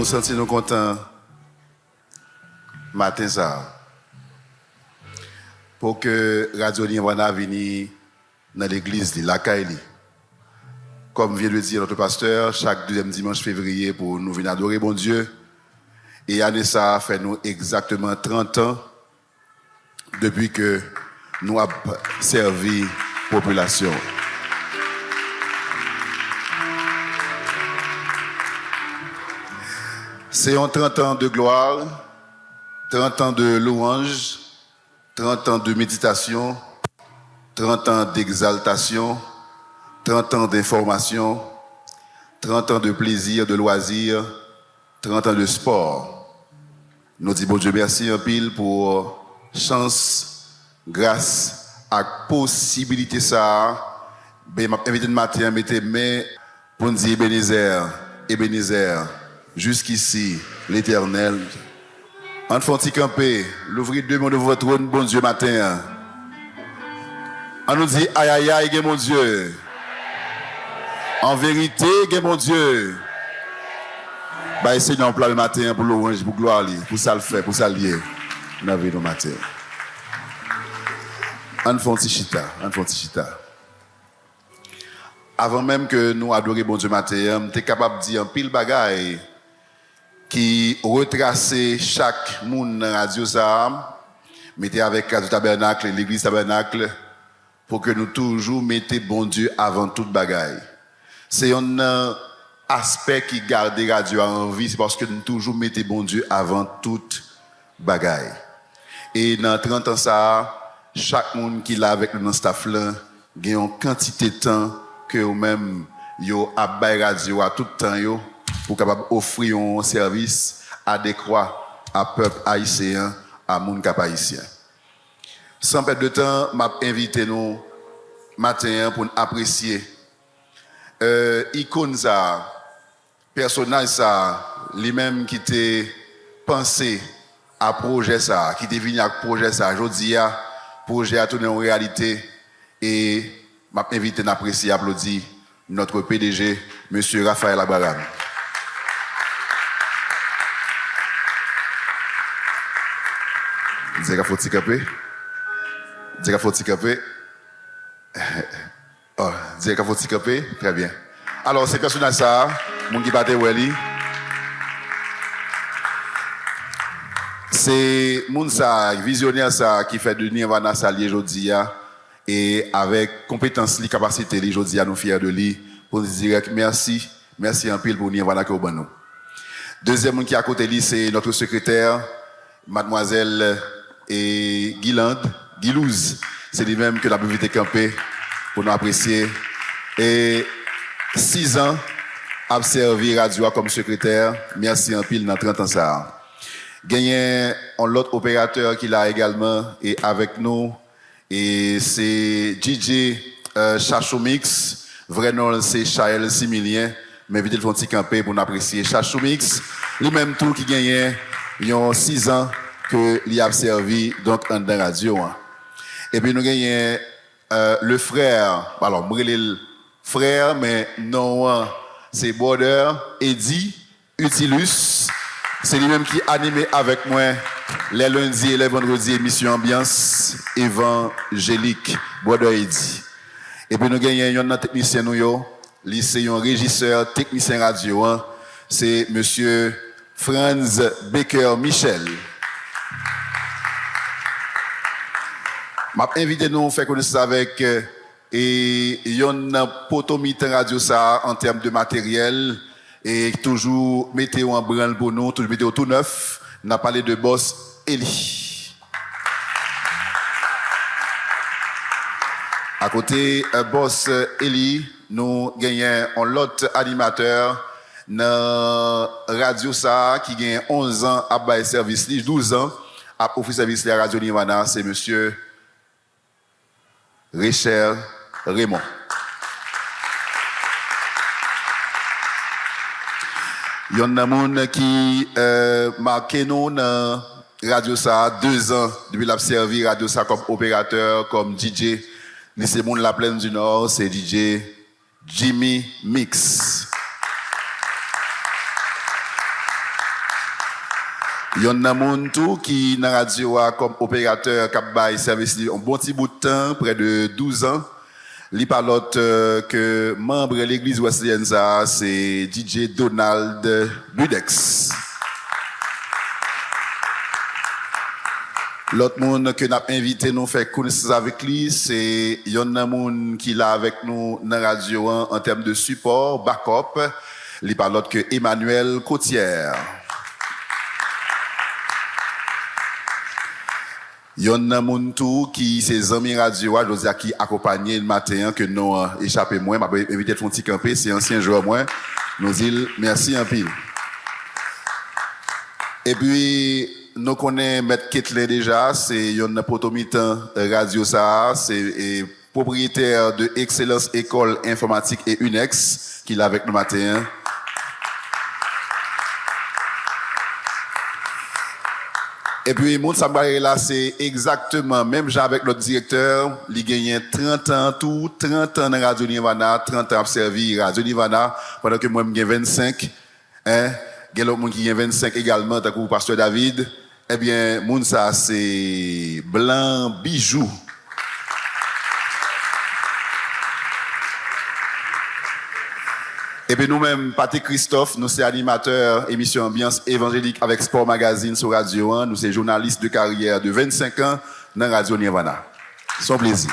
sentir nous contents matin ça pour que Radio Nirvana vienne dans l'église de la Kaili. Comme vient de dire notre pasteur, chaque deuxième dimanche février pour nous venir adorer bon Dieu. Et année ça fait nous exactement 30 ans depuis que nous avons servi la population. C'est en 30 ans de gloire, 30 ans de louange, 30 ans de méditation, 30 ans d'exaltation, 30 ans d'information, 30 ans de plaisir, de loisirs, 30 ans de sport. Nous disons bon Dieu merci un pile pour chance, grâce à possibilité ça. Ben m'a invité de matin mettez main pour nous dire Ebenezer, jusqu'ici l'Éternel. En font-ils camper, l'ouvrir deux mains de votre trône, bon Dieu matin. On nous dit aïe aïe aïe, mon Dieu. En vérité, mon Dieu. Bah, essayez d'en plat le matin pour l'orange, pour gloire, pour ça le faire, pour ça lier. Nous avons le matin. On fait un petit chita. Avant même que nous adorions bon Dieu matin, tu es capable de dire un pile bagaille qui retracer chaque monde dans la radio ça, mettez avec Radio Tabernacle, l'église Tabernacle, pour que nous toujours mettions bon Dieu avant toute bagaille. C'est un aspect qui garde la radio en vie, c'est parce que nous toujours mettons bon Dieu avant toute bagaille. Et dans 30 ans ça, chaque monde qui est là avec nous dans le staff là, a une quantité de temps que vous-même, yo abay radio à tout temps yo, pour capable offrir un service adéquat à peuple haïtien, à monde cap haïtien. Sans perdre de temps, m'a invité nous matin pour apprécier icône ça, personnage ça, lui-même qui était pensé à projet ça, qui était venu à projet ça, aujourd'hui projet a tourné en réalité et m'a invité à apprécier, applaudir notre PDG, monsieur Raphaël Abraham. Dire faut ticaper. Oh, dire qu'il faut ticaper. Très bien. Alors, c'est personnage ça, mon qui battait Welly. C'est mon ça, visionnaire ça, qui fait de Nirvana Salier aujourd'hui, et avec compétence, capacité, aujourd'hui, nous fiers de lui, pour nous dire merci en pile pour Nirvana que vous nous. Deuxième monde qui est à côté de lui, c'est notre secrétaire, mademoiselle Guilouz. C'est lui-même que la invité camper pour nous apprécier. Et 6 ans à servir Radio comme secrétaire. Merci en pile dans 30 ans ça. Gagné un autre opérateur qui l'a également et avec nous. Et c'est DJ Chachomix. Vrai nom c'est Chaël Similien. Mais vite le font camper pour nous apprécier. Chachomix, lui-même tout qui gagne, il y a 6 ans que il a servi donc en radio. Et puis nous gagnons le frère, alors moi le frère mais non c'est Border Eddie Utilus, c'est lui-même qui animé avec moi les lundis et les vendredis émission ambiance évangélique Border Eddie. Et puis nous gagnons un technicien nous lycée un régisseur technicien radio c'est monsieur Franz Becker Michel. M'a invité nous faire connaissance avec et yon potomite radio ça en termes de matériel et toujours météo en branle pour nous, toujours météo tout neuf. N'a parlé de boss Eli. À côté boss Eli, nous gagnons un lot animateur dans radio ça qui gagne 11 ans à bail service, 12 ans à offrir service à Radio Nirvana, c'est monsieur Richard Raymond. Il y a un monde qui marqué nous dans Radio Ça 2 ans depuis la servi Radio Ça comme opérateur, comme DJ. C'est monde la Plaine du Nord, c'est DJ Jimmy Mix. Il y en a moun tout qui dans radio comme opérateur qui bail service un bon petit bout de temps, près de 12 ans. Li pas l'autre que membre de l'église Wesleyenne ça, c'est DJ Donald Budex. L'autre monde que n'a invité nous faire connaissance avec lui, c'est yon nan moun qui là avec nous dans radio en termes de support, backup. Li pas l'autre que Emmanuel Cotière. Yon nan moun tout qui ses amis radio a qui accompagné le matin que nous échappé moins m'a invité font petit camper, c'est ancien joueur moins. Nous dit merci en pile. Et puis nous connaissons Maître Ketley déjà, c'est un potomitan radio ça, c'est propriétaire de Excellence École Informatique et UNEX qui est avec nous matin. Et puis mon Sambaré là c'est exactement même genre avec notre directeur, il gagne 30 ans tout, 30 ans dans Radio Nirvana, 30 ans à servir Radio Nirvana pendant que moi j'ai 25 hein, il y a l'autre monde qui a 25 également tant que pasteur David. Eh bien, moun ça c'est blanc bijou. Et puis nous-mêmes, Patrick Christophe, nous sommes animateurs émission ambiance évangélique avec Sport Magazine sur Radio 1. Nous sommes journalistes de carrière de 25 ans dans Radio Nirvana. Son plaisir.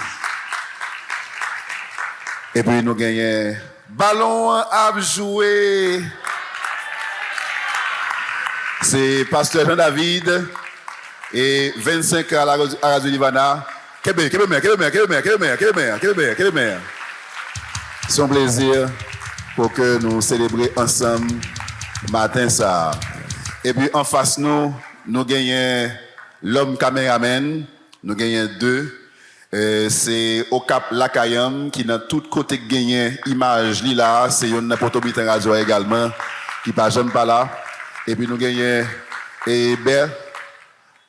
Et puis nous gagnons ballon à jouer. C'est Pasteur Jean-David et 25 ans à Radio Nirvana. Quel maire. C'est un plaisir pour que nous célébrions ensemble matin ça. Et puis en face nous gagnons l'homme caméraman, nous gagnons deux. C'est au Cap Lakayam qui dans tout côté gagné image là, c'est une potomitan radio également qui pas jamais pas là. Et puis nous gagnons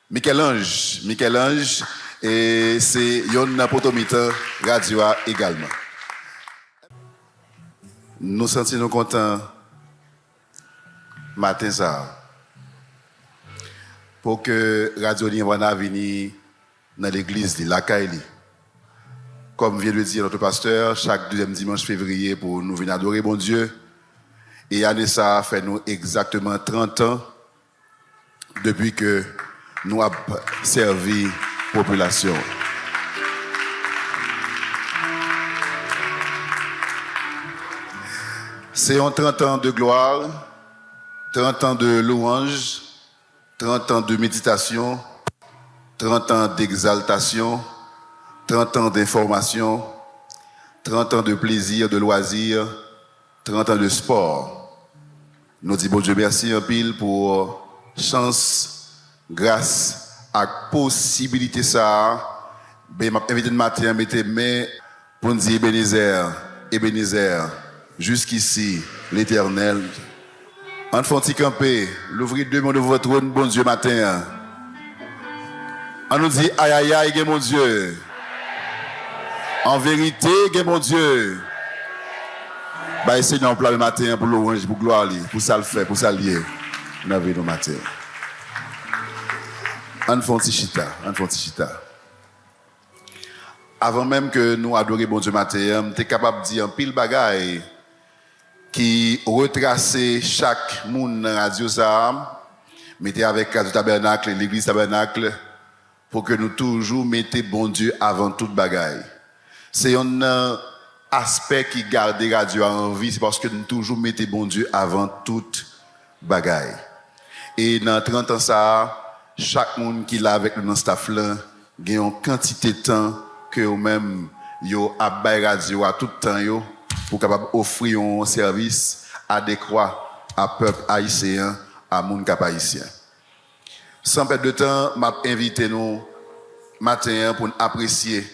Michel-Ange et c'est une potomitan radio également. Nous sentons contents matin ça pour que Radio Nirvana vienne dans l'église de Lakaili. Comme vient de le dire notre pasteur, chaque deuxième dimanche février pour nous venir adorer bon Dieu. Et année ça fait nous exactement 30 ans depuis que nous avons servi la population. C'est en 30 ans de gloire, 30 ans de louange, 30 ans de méditation, 30 ans d'exaltation, 30 ans d'information, 30 ans de plaisir, de loisirs, 30 ans de sport. Nous disons bon Dieu merci en pile pour chance, grâce à possibilité ça. Ben m'a invité le matin mettez main pour nous dire Ebenezer, jusqu'ici l'Éternel. En font camper, l'ouvrir deux mots de votre trône, bon Dieu matin. On nous dit aïe aïe aïe, mon Dieu. En vérité, mon Dieu. Bah, Seigneur, on plat le matin pour l'orange, pour gloire, pour ça le faire, pour ça lier. Nous avons nos matins. On font chita. Avant même que nous adorions bon Dieu matin, tu es capable de dire un pile bagaille qui retracer chaque monde dans la radio ça, mettez avec Radio Tabernacle, l'église Tabernacle, pour que nous toujours mettions bon Dieu avant toute bagaille. C'est un aspect qui garde la radio en vie, c'est parce que nous toujours mettons bon Dieu avant toute bagaille. Et dans 30 ans ça, chaque monde qui est avec nous dans ce staff là, a une quantité de temps que vous-même, vous avez radio à tout temps, pour capable offrir un service adéquat à peuple haïtien, à monde haïtien. Sans perdre de temps, m'a invité nous matin pour apprécier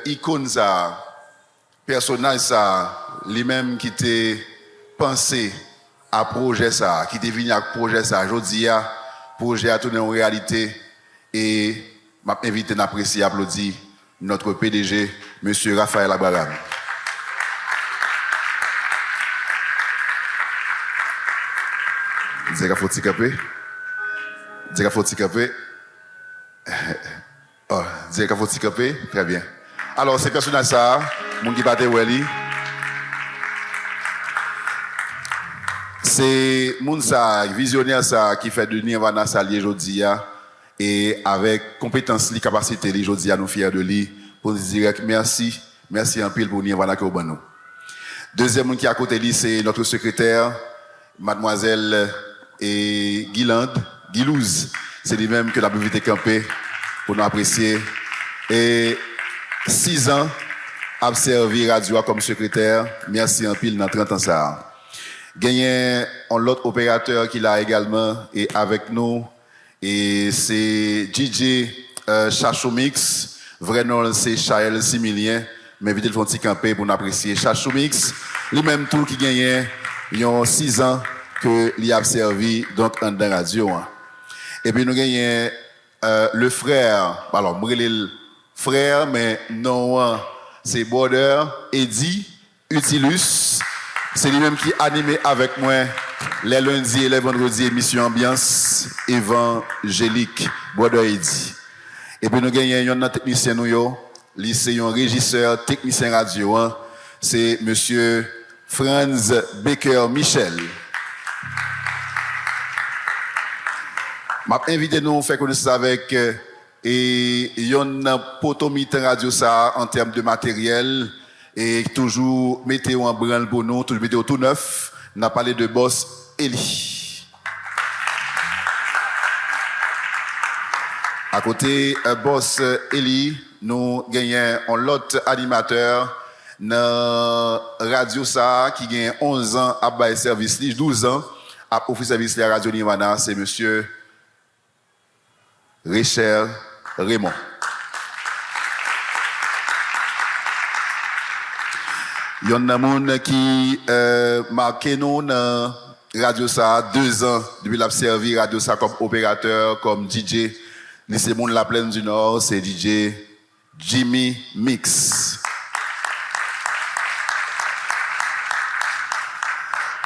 icône ça, personnage ça, lui-même qui t'a pensé à projet ça, qui t'est venu à projet ça, aujourd'hui projet a tourné en réalité et m'a invité à apprécier, applaudir notre PDG, monsieur Raphaël Abraham. Vous avez fait un Dire qu'il faut t'y camper. Oh, dire qu'il faut t'y camper. Très bien. Alors, c'est personnage ça, mon qui bat Welly. C'est moun ça, visionnaire ça, qui fait de Nirvana salier aujourd'hui, et avec compétence, les capacités, les aujourd'hui, nous fiers de lui, pour nous dire merci, merci en pile pour Nirvana que vous nous. Deuxième monde qui est à côté de lui, c'est notre secrétaire, mademoiselle Guilouz. C'est lui-même que la publicité campé pour nous apprécier. Et 6 ans, a servi Radio comme secrétaire. Merci en pile dans 30 ans ça. Gagné un autre opérateur qui l'a également et avec nous. Et c'est DJ Chachomix. Vrai nom c'est Chael Similien. Mais vite, ils font petit camper pour nous apprécier. Chachomix, lui-même tout qui gagne, il y a 6 ans que il a servi donc en radio. Et puis nous gagnons le frère, alors moi le frère, mais non, c'est Border, Eddie, Utilus. C'est lui-même qui animé avec moi les lundis et les vendredis émission Ambiance évangélique, Border Eddie. Et puis nous gagnons un technicien nous lycée, un régisseur, technicien radio, c'est monsieur Franz Becker Michel. M'a invité nous faire connaissance avec et yon potomite radio ça en termes de matériel et toujours météo en branle pour nous, toujours météo tout neuf. N'a parlé de boss Eli. À côté boss Eli, nous gagnons un lot animateur dans radio ça qui gagne 11 ans à bail service 12 ans à offrir service la radio Nirvana, c'est monsieur Richard Raymond. Il y a un monde qui marqué nous dans Radio Ça 2 ans depuis qu'il a servi Radio Ça comme opérateur, comme DJ. C'est monde la Plaine du Nord, c'est DJ Jimmy Mix.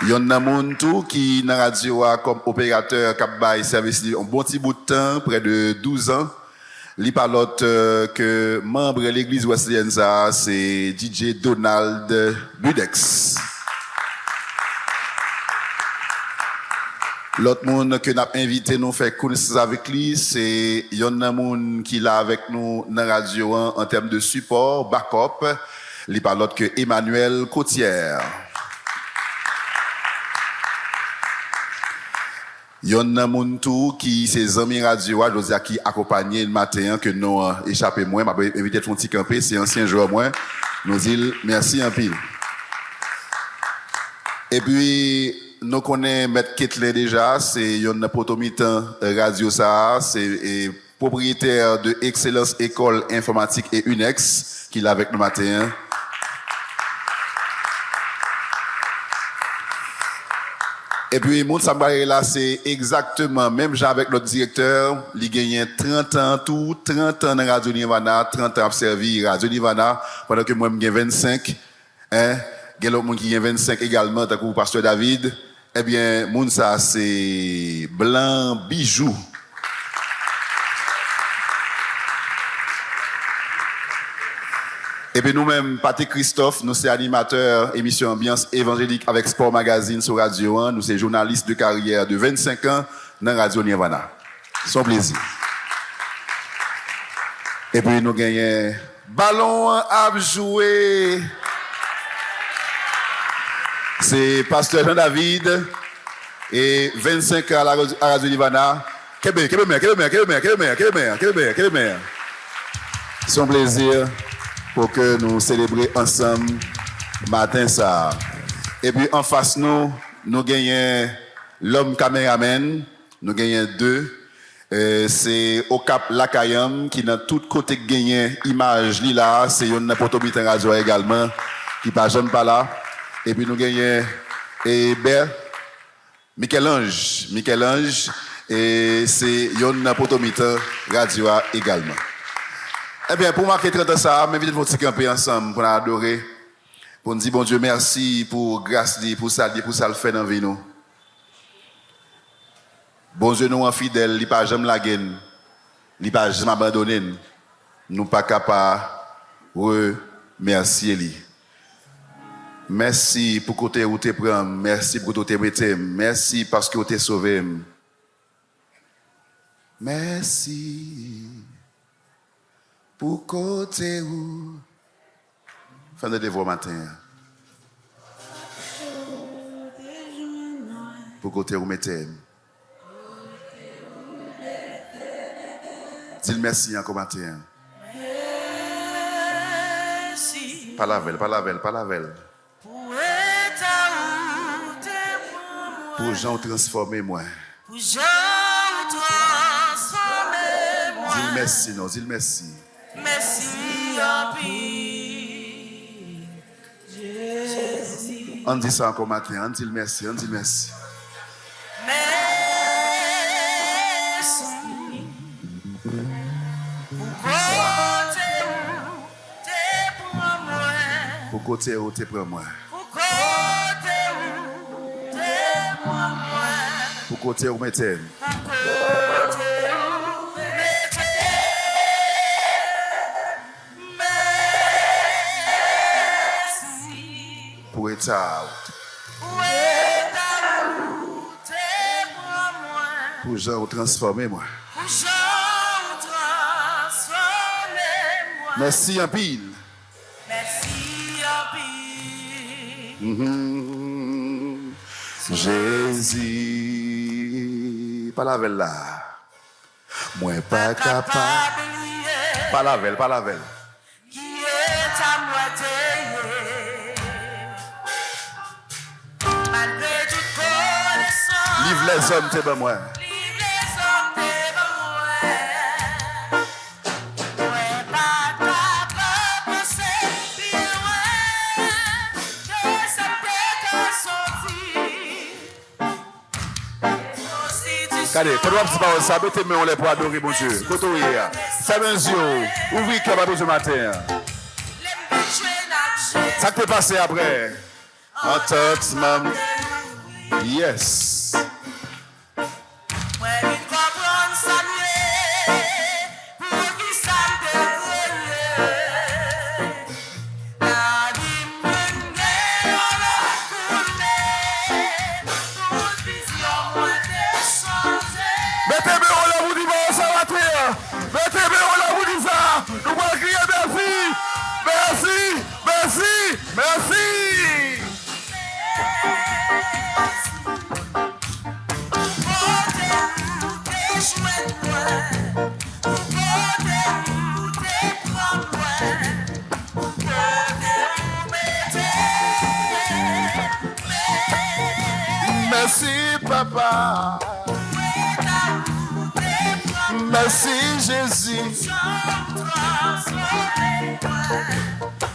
Il y a un monde qui dans radio comme opérateur qui a service un bon petit bout de temps, près de 12 ans. Il parle que membre de l'église wesleyenne, c'est DJ Donald Budex. L'autre monde que nous avons invité nous faire connaissance avec lui, c'est il y a un monde qui est là avec nous dans la radio en termes de support, backup. Il parle que Emmanuel Cotière. Il y a un monde qui ses amis radio qui accompagnent le matin que nous échappé moins m'a invité ton petit camper c'est ancien joueur moins nous dit merci un pile. Et puis nous connaissons Maître Ketlin déjà, c'est un potomitan radio ça, c'est propriétaire de Excellence École Informatique et UNEX qui est là avec nous matin. Et puis, Moun Sambaye là, c'est exactement, même genre avec notre directeur, il gagne 30 ans tout, 30 ans dans Radio Nirvana, 30 ans à servi Radio Nirvana, pendant que moi, j'ai 25, il y a l'autre monde qui a 25 également, tant que Pasteur David. Eh bien, Moun ça, c'est blanc bijou. Et puis nous-mêmes, Patrick Christophe, nous sommes animateurs émission Ambiance évangélique avec Sport Magazine sur Radio 1. Nous sommes journalistes de carrière de 25 ans dans Radio Nirvana. Son plaisir. Et puis nous gagnons ballon à jouer. C'est Pasteur Jean-David et 25 ans à Radio Nirvana. Quel meilleur. Son plaisir. Pour que nous célébrions ensemble matin ça. Et puis en face nous gagnons l'homme caméraman, nous gagnons 2. C'est au Cap Lakayam qui dans tout côté gagné image là, c'est une potomite radio également qui pas jeune pas là. Et puis nous gagnons Michel-Ange et c'est une potomite radio également. Eh bien, pour marquer 30 ans, ça, m'invite de camper ensemble pour adorer, pour nous dire, bon Dieu, merci pour grâce, pour ça le fait dans la vie. Bon Dieu nous en fidèle, il pas jamais la gaine. Il pas jamais abandonné. Nous pas capables remercier lui. Merci pour côté où tu prends, merci pour côté où tu merci parce que tu t'es sauvé. Merci pour côté où fin de devoir matin. Pour côté où mettez. Dis merci encore matin. Pas la velle, pas la velle, pas la velle. Pour gens transformer moi. Pour gens transformer moi. Dis merci, non, dis merci. Merci en vie, Jésus. On dit ça encore matin, on dit merci, on dit merci. Merci. Pour côté où tu prends moi. Pour côté où mettez. Pour état. Pour gens transformer moi. Merci en pile. Merci en pile. Jésus. Pas la velle là. Moi pas capable. Pas la velle, pas la velle. Qui est à moitié. Malgré toute connaissance. Livre les hommes, t'es ben moi. Livre les hommes, t'es ben moi. Moi pas capable de penser plus loin que ça peut te sortir. Regardez, quand on dit pas ça, mettez mes pour adorer mon Dieu. Quand on est là, fermez les yeux, ouvrez le cœur ce matin. Ça qui est passé après. En tête, maman. Yes. Mettez-moi là, vous dites, ça va faire. Mettez-moi là, vous dites ça. Nous allons crier merci. Merci, merci, merci. Merci, papa. Merci Jésus.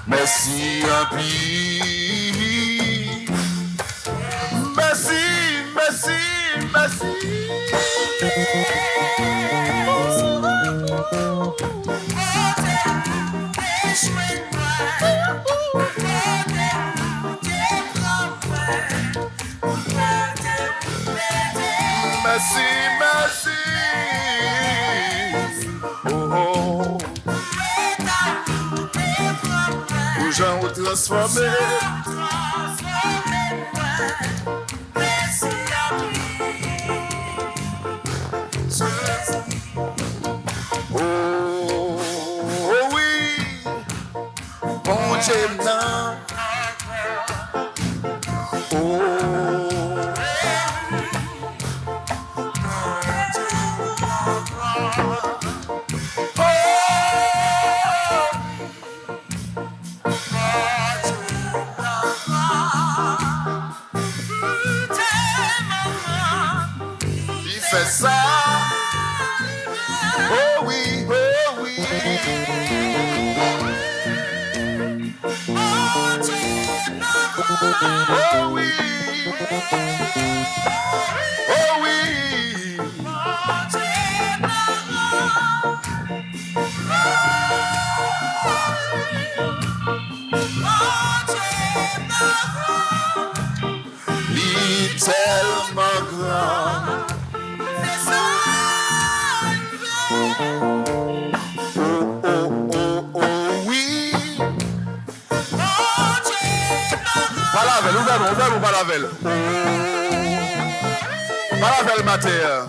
Merci un pile. Merci, merci, merci. Merci, merci. Pour gens vous transformer. Oh, oh oui, bon Dieu, non. Ça. Oh oui, oh oui. Oh oui. Oh oui. Il est tellement grand. Ouvert ou pas la veille? Pas la veille matin.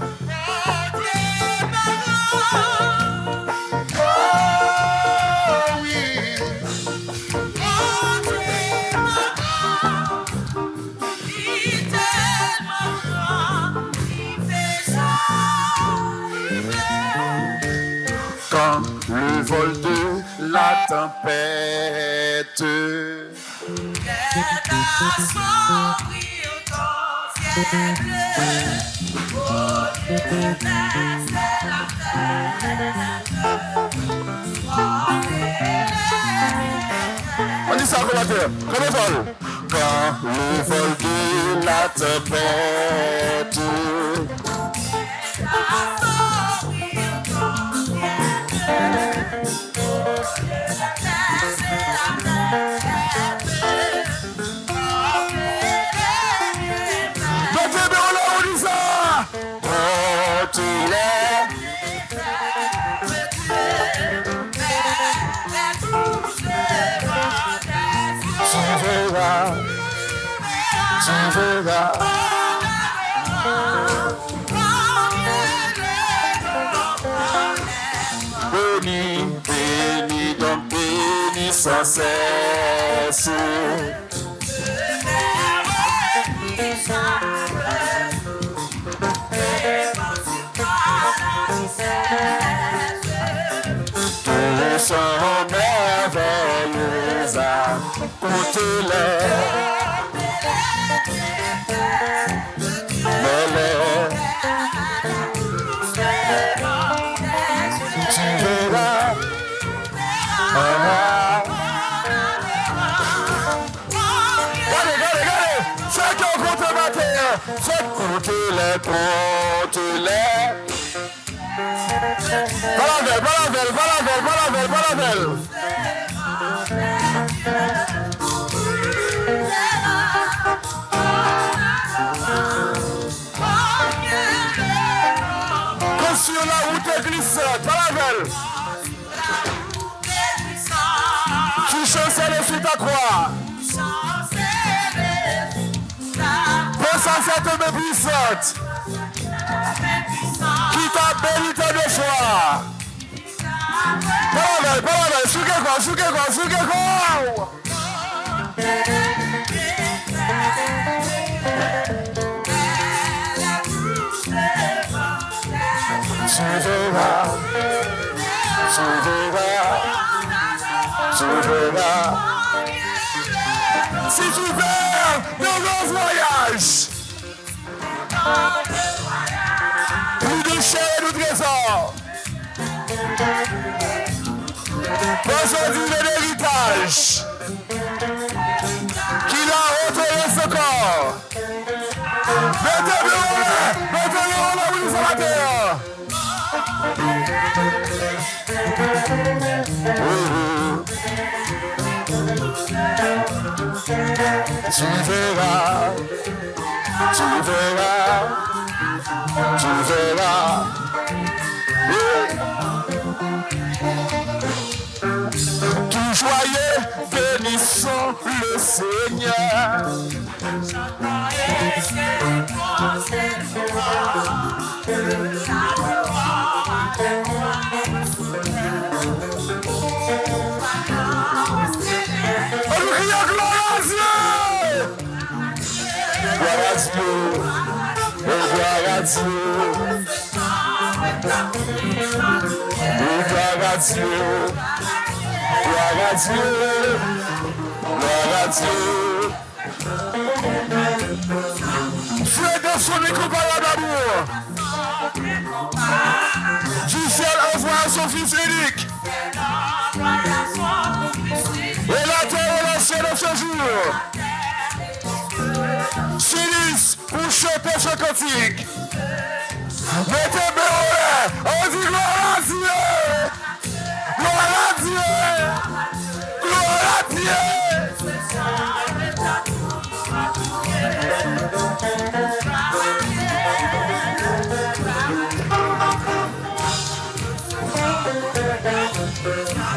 Quand le vol de la tempête on dit ça comment dire? Quand le vol de la tempête bénis, donc bénis sans cesse. Tous sont merveilleux à compter-les. Compte-les. Balabelle. Comme sur la route glissante, balabelle. Tu chancelles sur ta croix. Pense à cette puissante qui t'a béni de choix. Parole, souke quoi. Souverain. Si tu veux, dans nos voyages. Plus de chair et de trésor. Aujourd'hui, l'héritage qu'il a retiré ce corps. Mettez-le là où nous sommes. Tu verras. Tout joyeux, bénissons le Seigneur. Fais de son incomparable d'amour. Du ciel envoie son fils unique. Et la terre est lancée dans ce jour. S'unissent pour chanter ce cantique. Mettez béolé, on dit gloire à Dieu. Gloire à Dieu. Gloire à Dieu.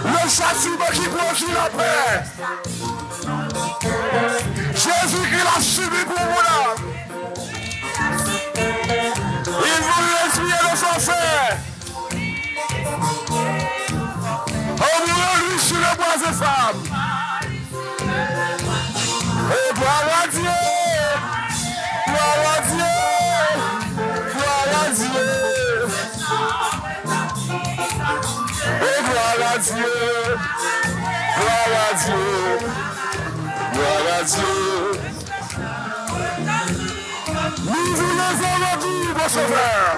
Le châtiment qui prend sur la paix. Jésus-Christ l'a subi pour vous là. Il voulait essuyer nos enfers. On voulait lui sur le bois de femme. Et gloire à Dieu. Gloire à Dieu. Gloire à Dieu. Et gloire à Dieu. Gloire à Dieu. Gloire à Dieu. Nous voulons aujourd'hui, mon sauveur.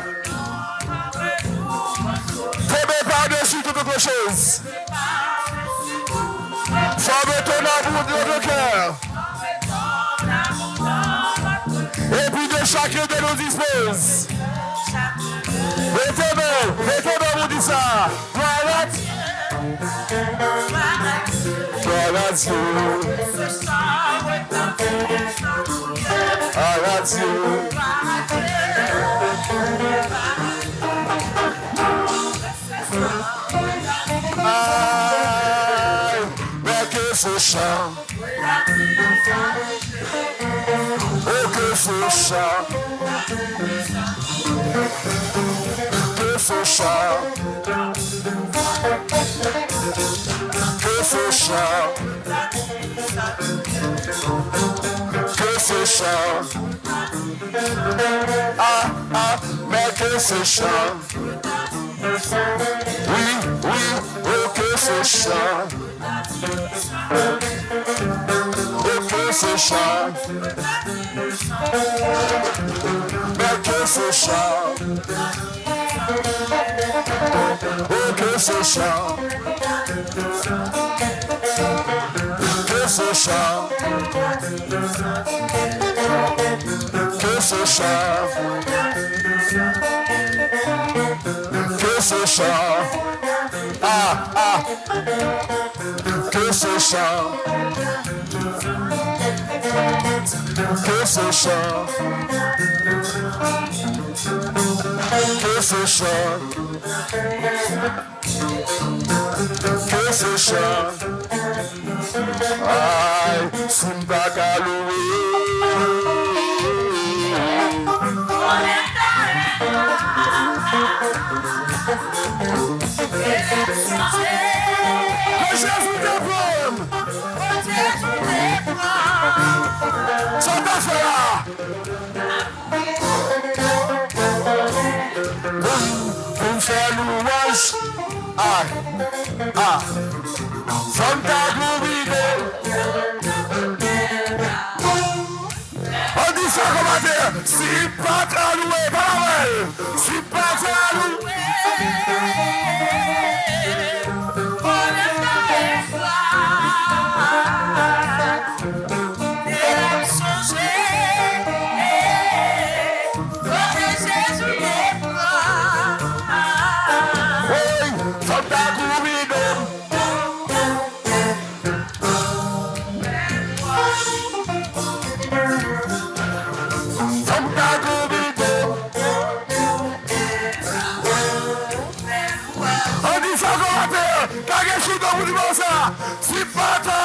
Tomber par-dessus toute autre chose. Former ton amour de notre cœur. Et puis de chacun de nous dispose. Mettez-moi, vous dit ça. Gloire à Dieu. Gloire à Dieu. Gloire à Dieu. Aïe, mais que ce chant. Oh, que ce chant. Que ce chant. Que ce chant. Que ce chant. Ah, ah, mais que ce chant. Oui, oui, oh que ce chant. Oh que ce chant. Mais que ce chant. Oh que ce chant. Que ce chant. Que ce chant. Que ce chant. Ah, ah. Que ce chant. Que ce chant. Que ce chant. Que ce chant. Aïe, Simba Kaloué. Que Jésus te prenne. Sans affaire. Pour faire louange. Ah, ah. Santa Gloride. On dit ça comment dire. Si pas ta loué, pas mal. Si pas ta loué. Si pas ta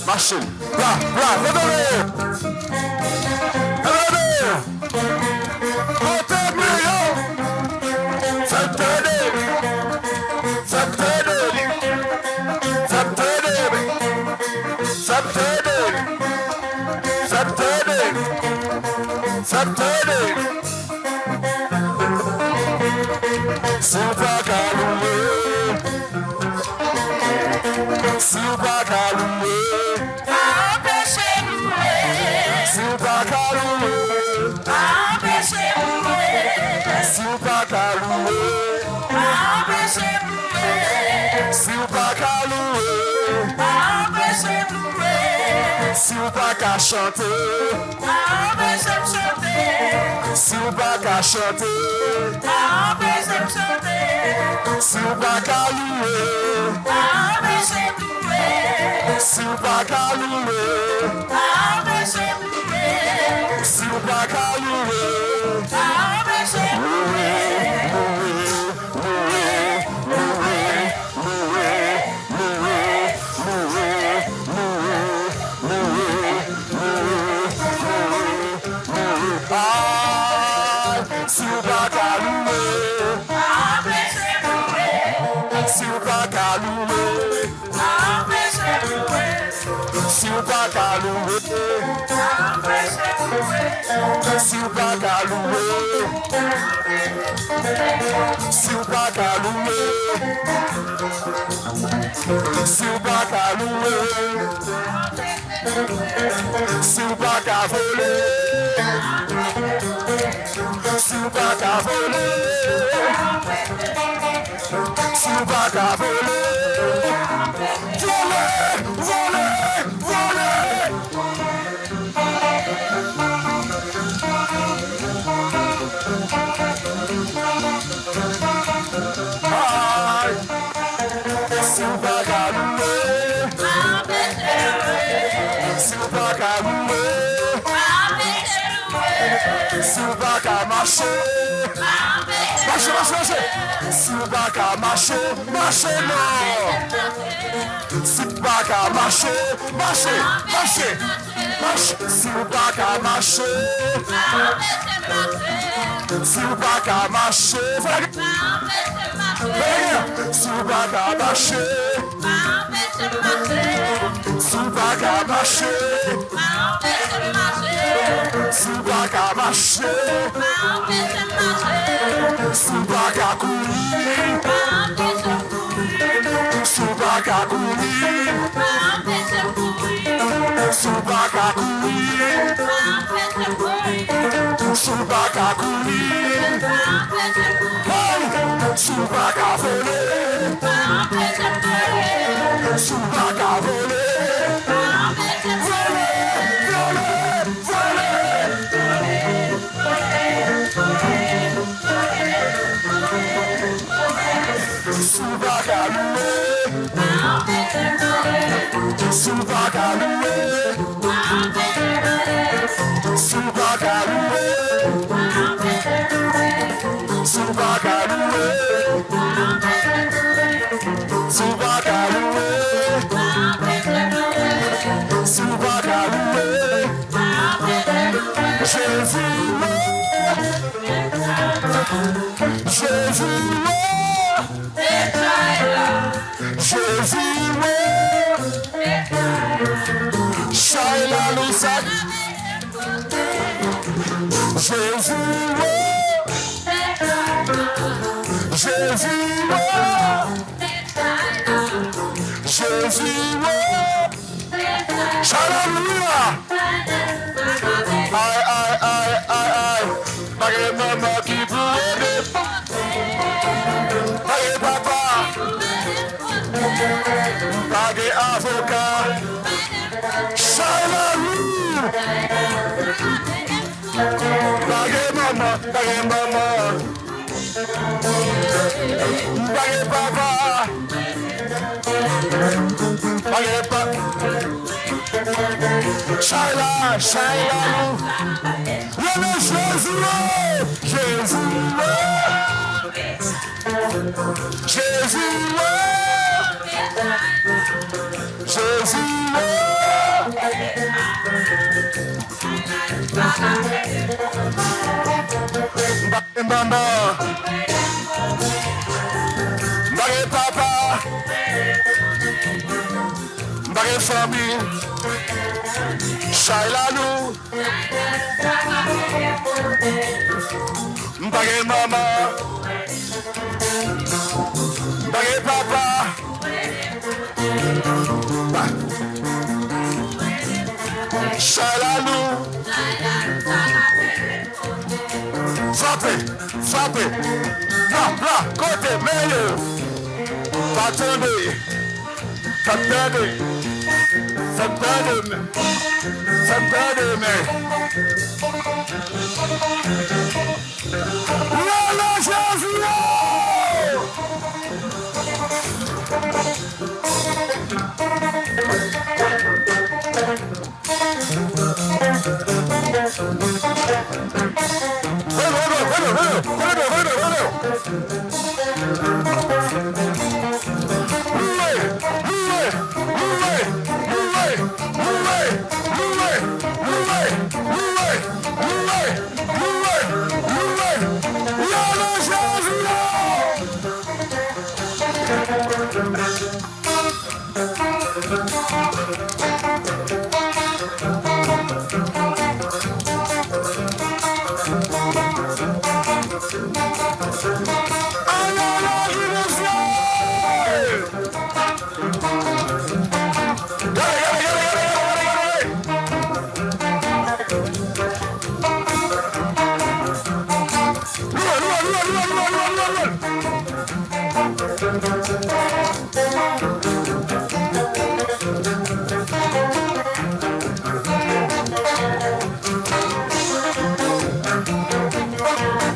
Machine, bra, redonnez. Si ou pas ou pas qu'à chanter, empêche de chanter. si ou pas qu'à chanter, Empêche de chanter. si ou pas qu'à louer, Empêche de louer. si ou pas qu'à louer, Empêche de louer. si ou pas qu'à louer, Empêche de louer. si ou pas qu'à louer, Empêche de louer. si ou pas qu'à louer, Empêche de louer. si ou pas qu'à louer, Empêche de louer. si ou pas qu'à louer, si ou pas qu'à louer, si ou pas qu'à louer, si ou pas qu'à voler, si ou pas qu'à voler, si ou pas qu'à voler, voler, voler, voler. Aïe, si ou pas qu'à louer, Empêche de louer. si ou pas qu'à louer, Empêche de louer. si ou pas qu'à marcher, Empêche marcher, marcher, marcher, si ou pas qu'à marcher, marcher non, si ou pas qu'à marcher, marcher, marcher, marcher, si ou pas qu'à marcher, si ou pas qu'à marcher, si ou pas qu'à marcher, si ou pas qu'à marcher, si ou pas qu'à marcher, si ou pas qu'à courir, si ou pas qu'à courir, si ou pas qu'à courir, si ou pas qu'à courir, si ou pas qu'à voler, si ou pas qu'à voler, si ou pas qu'à louer, si ou pas qu'à louer, si ou pas qu'à louer, si ou pas qu'à louer, si ou pas qu'à louer, si ou pas qu'à louer, Jésus, Jésus, Jésus, Shaila Lousak, Jésus, Jésus, Jésus, Shalom, aïe, bagay maman qui brûle, bagay papa, bagay avocat, Shalom, bagay maman, bagay papa, bagay papa, Shaila, Yéme Jésus, Jésus, Jésus, Jésus, Maman, bagay papa, bagay famille, Shaila nous, bagay maman, bagay papa, Shaila nous, frappez, là, côté, meilleur, attendez, Fais-moi demain. Fais-moi demain. Lala Jésus.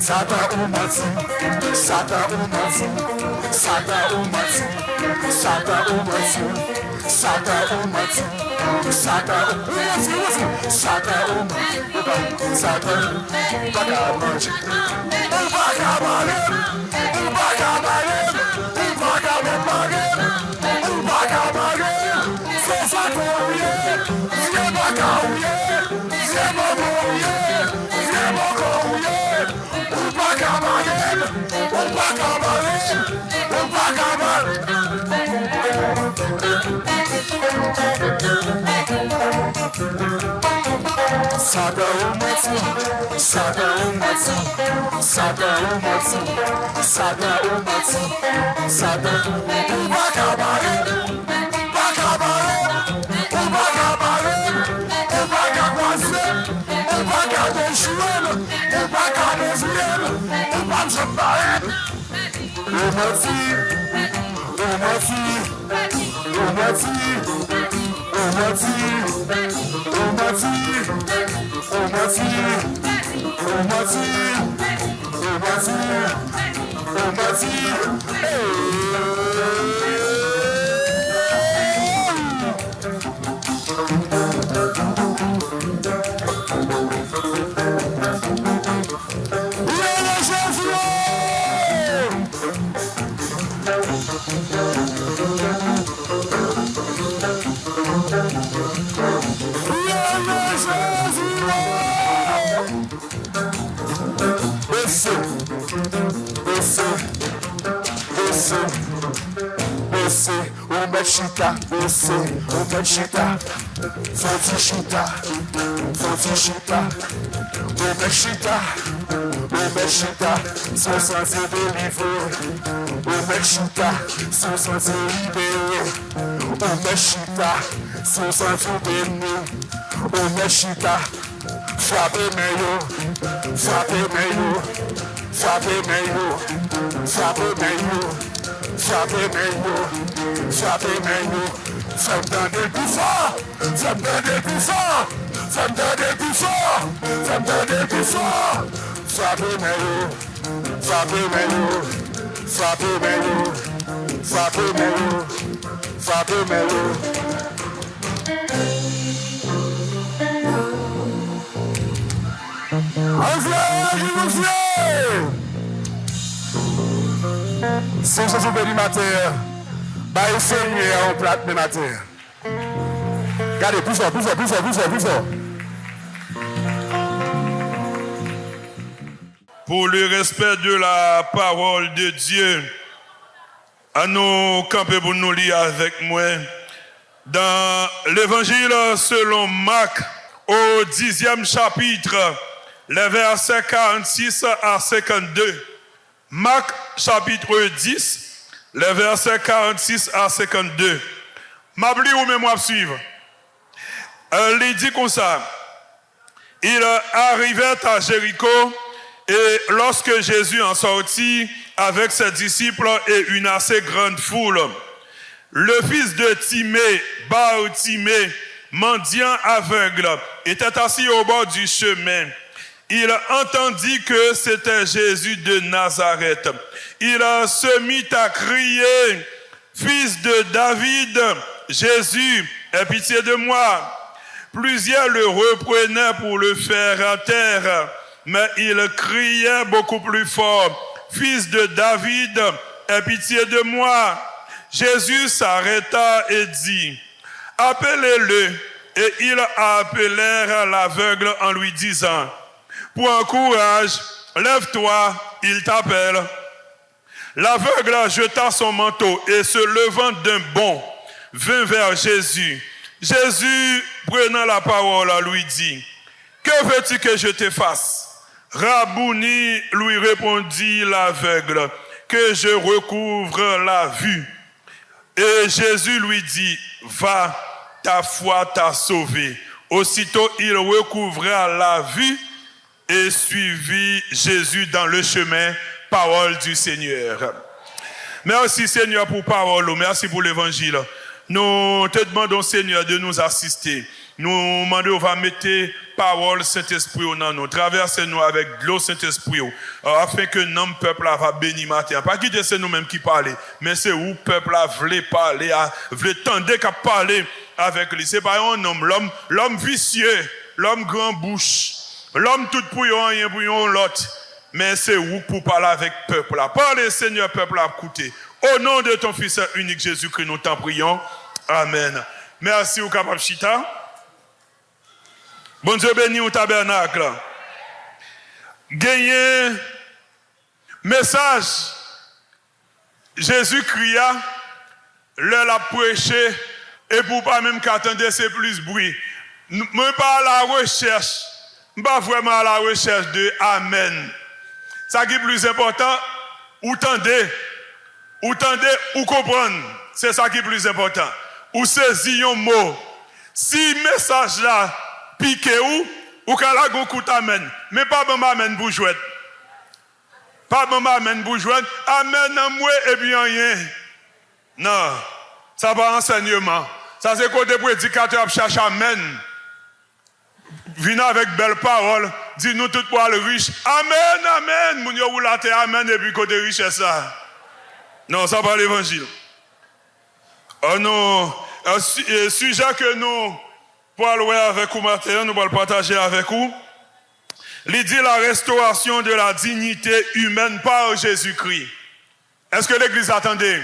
Sata umati, sata umati, sata umati, sata umati, sata umati, sata umati, sata umati, sata bagabanje, bagabale, bagabale, bagabale, bagabale, sata uye, bagauye, bagauye, bagauye. Sada umati, sada umati, sada umati, sada umati, sada ubakabare, ubakabare, ubakabare, ubakakwase, ubakadeshuele, ubakadezuele, ubakabare. Umati, umati, umati, umati, umati, umati, umati, umati, Umechita, umechita, fotishita, fotishita, umechita, umechita, sont censés délivrer, umechita, sont censés libérer, umechita, sont censés bénir, umechita, frappez meilleur, frappez meilleur, frappez meilleur, frappez meilleur. Frappez meilleur, frappez meilleur, faites donner plus fort, faites donner plus fort, faites donner plus fort, faites donner plus fort. Frappez meilleur, frappez meilleur, frappez meilleur, frappez meilleur, frappez meilleur. Si vous êtes béni matin, bah il saigne en plate de matin. Regardez, plus fort, plus fort, plus fort, plus fort, plus fort. Pour le respect de la parole de Dieu, à nous camper pour nous lire avec moi dans l'évangile selon Marc au 10e chapitre, les versets 46 à 52. Marc chapitre 10, les versets 46 à 52. M'abli ou même moi suivre. Il dit comme ça. Il arrivait à Jéricho et lorsque Jésus en sortit avec ses disciples et une assez grande foule, le fils de Timée, Bartimée, mendiant aveugle, était assis au bord du chemin. Il entendit que c'était Jésus de Nazareth. Il se mit à crier, « Fils de David, Jésus, aie pitié de moi. » Plusieurs le reprenaient pour le faire taire, mais il criait beaucoup plus fort, « Fils de David, aie pitié de moi. » Jésus s'arrêta et dit, « Appelez-le. » Et ils appelèrent l'aveugle en lui disant, « Prends courage, lève-toi, il t'appelle. » L'aveugle jeta son manteau et se levant d'un bond, vint vers Jésus. Jésus, prenant la parole, lui dit, « Que veux-tu que je te fasse? » Rabouni, lui répondit l'aveugle, « Que je recouvre la vue. » Et Jésus lui dit, « Va, ta foi t'a sauvé. » Aussitôt, il recouvra la vue et suivit Jésus dans le chemin. Parole du Seigneur. Merci Seigneur pour parole, merci pour l'évangile. Nous te demandons Seigneur de nous assister. Nous demandons, on va mettre parole Saint-Esprit dans nous. Traversez-nous avec de l'eau Saint-Esprit afin que notre peuple va bénir matin. Pas quitter c'est nous-mêmes qui parlons, mais c'est où le peuple veut parler, veut tendre qu'à parler avec lui. C'est pas un homme, l'homme vicieux, l'homme grand bouche, l'homme tout pouillon, rien pouillon l'autre. Mais c'est où pour parler avec le peuple. Parlez, Seigneur, peuple, à écouter. Au nom de ton Fils unique Jésus-Christ, nous t'en prions. Amen. Merci au capable Chita. Bon Dieu béni au tabernacle. Gagné message. Jésus cria, l'heure l'a prêché, et pour pas même qu'attendre, c'est plus bruit. Moi, pas à la recherche, pas vraiment à la recherche de Amen. Ça qui est plus important, ou tendez, ou comprendre. C'est ça qui est plus important. Ou saisir un mot. Si le message là pique ou qu'à la goût amen. Mais pas bon amen pour jouer. Pas bon amen pour jouer. Amen en moi et bien rien. Non. Ça va enseignement. Ça c'est côté prédicateur cherche amen. Viens avec belle parole, dis-nous tout pour le riche. Amen, amen. Moun yo ou la te amen et puis côté richesse ça. Non, ça pas l'évangile. Non, un sujet que nous parlons avec vous matin, nous allons partager avec vous. Il dit la restauration de la dignité humaine par Jésus-Christ. Est-ce que l'Église attendait?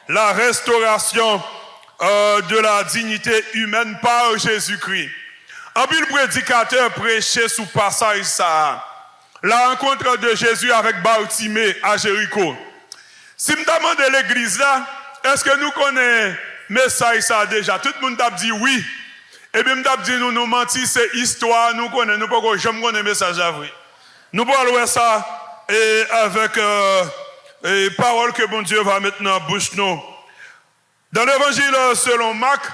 La restauration de la dignité humaine par Jésus-Christ. Un pile prédicateur prêchait sous passage ça. La rencontre de Jésus avec Bartimée à Jéricho. Si me demande l'église là, est-ce que nous connaissons message ça déjà? Tout le monde a dit oui. Et bien me dit nous mentir, c'est histoire, nous connaissons, nous pas jamais connaître message à vrai. Nous parlons ça et avec parole que bon Dieu va maintenant bouche nous. Dans l'évangile selon Marc,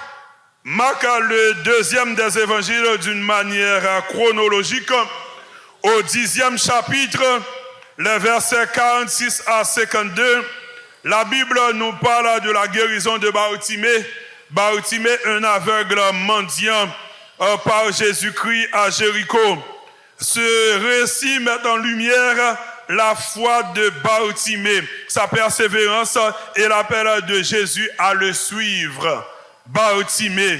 le deuxième des évangiles d'une manière chronologique, au 10e chapitre, les versets 46 à 52, la Bible nous parle de la guérison de Bartimée. Bartimée, un aveugle mendiant par Jésus-Christ à Jéricho. Ce récit met en lumière la foi de Bartimée, sa persévérance et l'appel de Jésus à le suivre. Bartimée,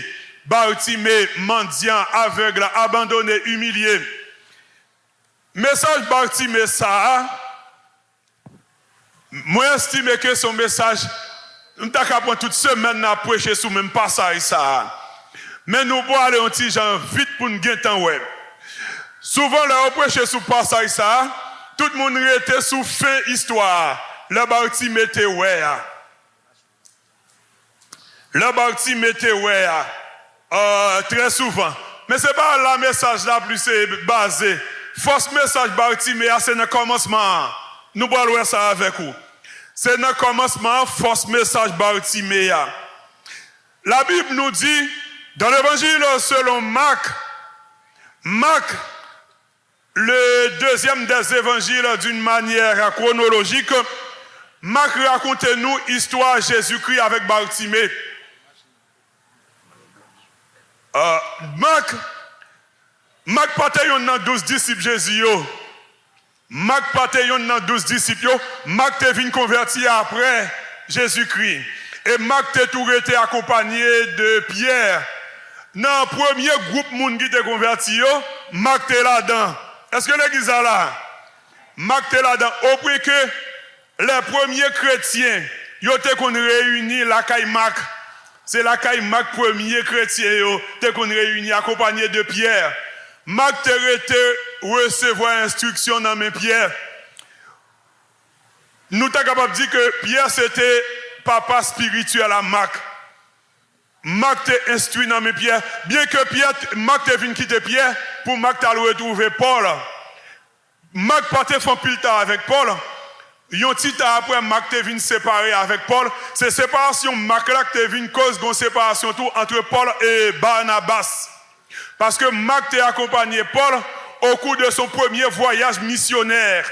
mendiant, aveugle, abandonné, humilié. Message Bartimée, ça, moi estime que son message, nous avons prendre toute semaine à prêcher sur le même passage, ça. Mais nous pouvons aller un petit genre vite pour nous gagner temps web. Souvent, là, on prêche sur le passage, ça, tout le monde était sous fin histoire. Le Bartimée était ouais. Le Bartimée était ouais. Très souvent. Mais ce n'est pas le message là plus basé. Force message Bartimée, c'est le commencement. Nous parlons ça avec vous. C'est le commencement, force message Bartimée. La Bible nous dit, dans l'évangile selon Marc, le deuxième des évangiles d'une manière chronologique, Marc raconte-nous l'histoire de Jésus-Christ avec Bartimée. Marc pate yon nan 12 disciples Jésus yo. Marc pate yon nan 12 disciples yo. Marc te vin converti après Jésus-Christ. Et Marc te tout été accompagné de Pierre. Dans le premier groupe moun qui te converti yo, Marc te là-dedans. Est-ce que l'église est là? Marc te là-dedans. Au point que les premiers chrétiens, yo te qu'on réunis la caille Marc. C'est la caille Marc premier chrétien yo te qu'on réunis accompagné de Pierre. Marc te recevoir instruction dans mes Pierre. Nous sommes capables de dire que Pierre c'était papa spirituel à Marc. Marc te instruit dans mes Pierre. Bien que Marc te venu quitter Pierre, pour Marc t'as retrouvé Paul. Marc pas te fait pile temps avec Paul. Yon petit temps après Marc te venu séparer avec Paul. C'est séparation Marc là que te venu cause d'une séparation tout entre Paul et Barnabas. Parce que Marc t'a accompagné Paul au cours de son premier voyage missionnaire.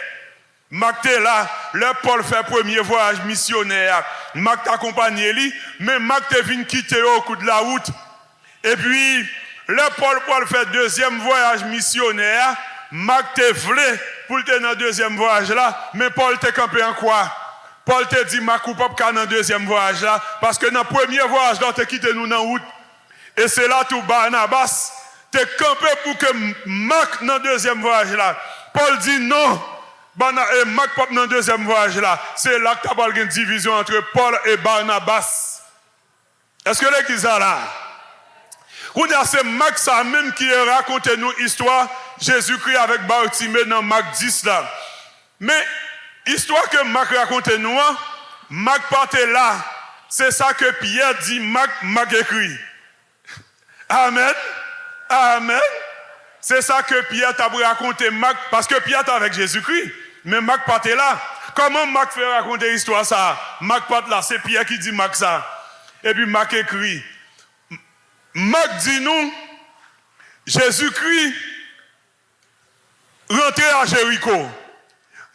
Marc t'es là, le Paul fait premier voyage missionnaire. Marc t'a accompagné lui, mais Marc t'est venu quitter au cours de la route. Et puis, le Paul fait deuxième voyage missionnaire. Marc t'est vlé pour te dans deuxième voyage là, mais Paul t'est campé en quoi? Paul te dit Marc ou pas dans deuxième voyage là, parce que dans premier voyage là, t'es quitté nous dans la route. Et c'est là tout Barnabas t'es campé pour que Marc dans deuxième voyage là. Paul dit non. Marc pas dans deuxième voyage là. C'est là que tu as une division entre Paul et Barnabas. Est-ce que l'église est là? C'est Marc ça même qui raconte nous l'histoire Jésus-Christ avec Bartimée dans Marc 10 là. Mais histoire que Marc raconte nous, Marc partait là. C'est ça que Pierre dit, Marc écrit. Amen. Amen. C'est ça que Pierre t'a raconté Marc, parce que Pierre est avec Jésus-Christ, mais Marc partait là. Comment Marc fait raconter l'histoire ça? Marc part là, c'est Pierre qui dit Marc ça. Et puis Marc écrit. Marc dit nous, Jésus-Christ rentrait à Jéricho.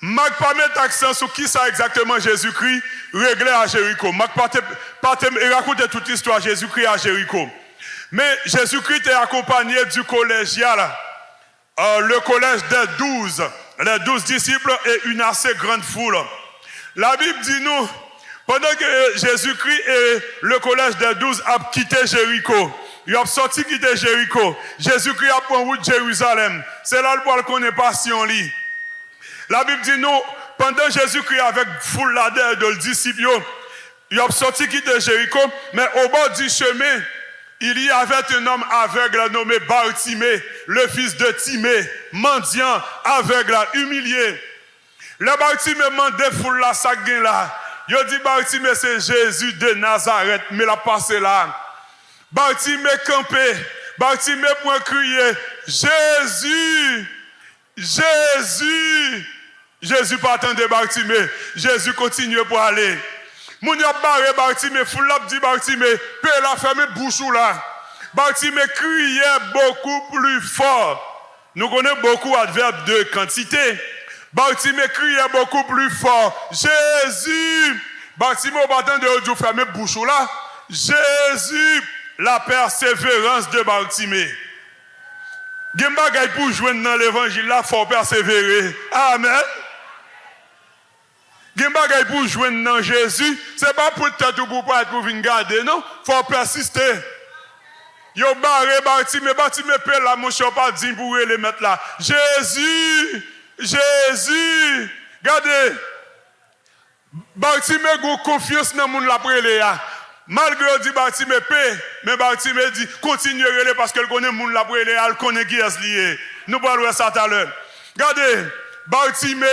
Marc pas mettre accent sur qui ça exactement Jésus-Christ réglait à Jéricho. Marc partait et racontait toute l'histoire Jésus-Christ à Jéricho. Mais Jésus-Christ est accompagné du collégial, le collège des 12, les 12 disciples et une assez grande foule. La Bible dit nous, pendant que Jésus-Christ et le collège des 12 ont quitté Jéricho, ils ont sorti quitter Jéricho, Jésus-Christ a pris en route Jérusalem. C'est là le qu'on est passion li. La Bible dit nous, pendant Jésus-Christ avec foule là de le disciple, ils ont sorti quitter Jéricho, mais au bord du chemin, il y avait un homme aveugle nommé Bartimée, le fils de Timée, mendiant, aveugle, humilié. Le Bartimée mandait foule la saguin là. Il dit Bartimée c'est Jésus de Nazareth, mais la passé là. Bartimée campé, Bartimée pour crier Jésus, Jésus. Jésus pas attendre Bartimée, Jésus continue pour aller. Moun y a barré Bartimée, foule la dit Bartimée, paix la ferme bouche là. Bartimée criait beaucoup plus fort. Nous connaissons beaucoup adverbe de quantité. Bartimée criait beaucoup plus fort. Jésus. Bartimée au bâton de Dieu ferme bouche là. Jésus, la persévérance de Bartimée. Gen bagay pour joindre dans l'évangile là, faut persévérer. Amen. Gen bagay pour joindre dans Jésus, c'est pas pour tête ou pour pas pour venir garder, non? Faut persister. Yo barré Bartimée paix là, mon chien pas dit pour les mettre là. Jésus, Jésus. Regardez. Bartimée a confiance dans moun la prélé ya. Malgré dit Bartimée paix, mais Bartimée dit continue relé parce qu'elle connaît moun la prélé, elle connaît qui est lié. Nous parlons ça tout à l'heure. Regardez, Bartimée.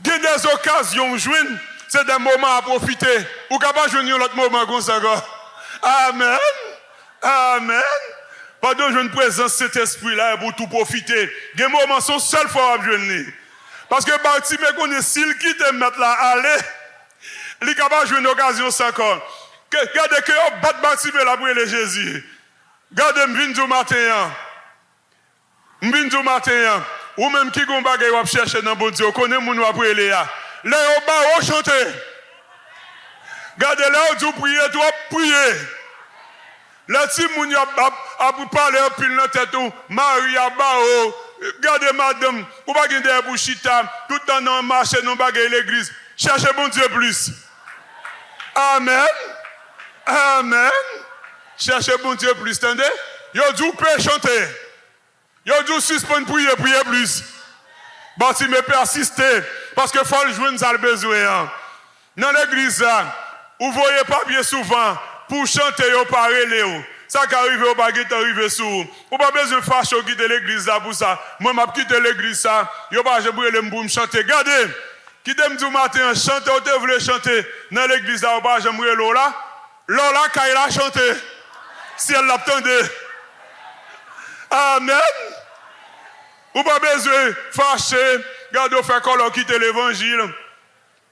Il y a des occasions joindre, c'est des moments à profiter. Ou capable de joindre l'autre moment comme ça. Amen. Amen. Pendant que je présence cet esprit-là pour tout profiter. Il y a des moments sont seuls fois à joindre. Parce que Bartimée connaît s'il quitte mettre là, aller, il est capable de jouer une occasion sans corps. Regardez que vous battez Bartimée là pour les Jésus. Regardez, m'vin du matin. Ou même qui gon bagay ou chercher dans bon Dieu, connaît moun ou après les là. Là au bas au chanter. Regardez là où tu prier, tu prier. Les petits moun a pour parler en pile dans tête ou Maria Bao, regardez madame, ou pas gagner des bouchita, tout le temps dans marché, non pas l'église. Cherchez bon Dieu plus. Amen. Amen. Cherchez bon Dieu plus, attendez. Yo dû chanter. Yo dû suspendre prier plus. Bâti me persister parce que faut le joindre ça le besoin. Dans l'église vous voyez pas bien souvent pour chanter yo parler yo. Ça qui arrive au baguette arrive sous. Ou pas besoin de fâcher quitter l'église là pour ça. Moi m'a quitté l'église ça, yo pas je brûler pour me chanter. Regardez. Qui t'aime du matin chanter ou te voulez chanter dans l'église là ou pas je brûler là. Là quand il a chanté. Si elle l'attendait. Amen. Ou pas besoin de fâcher. Regardez, faire qu'on quitter l'évangile.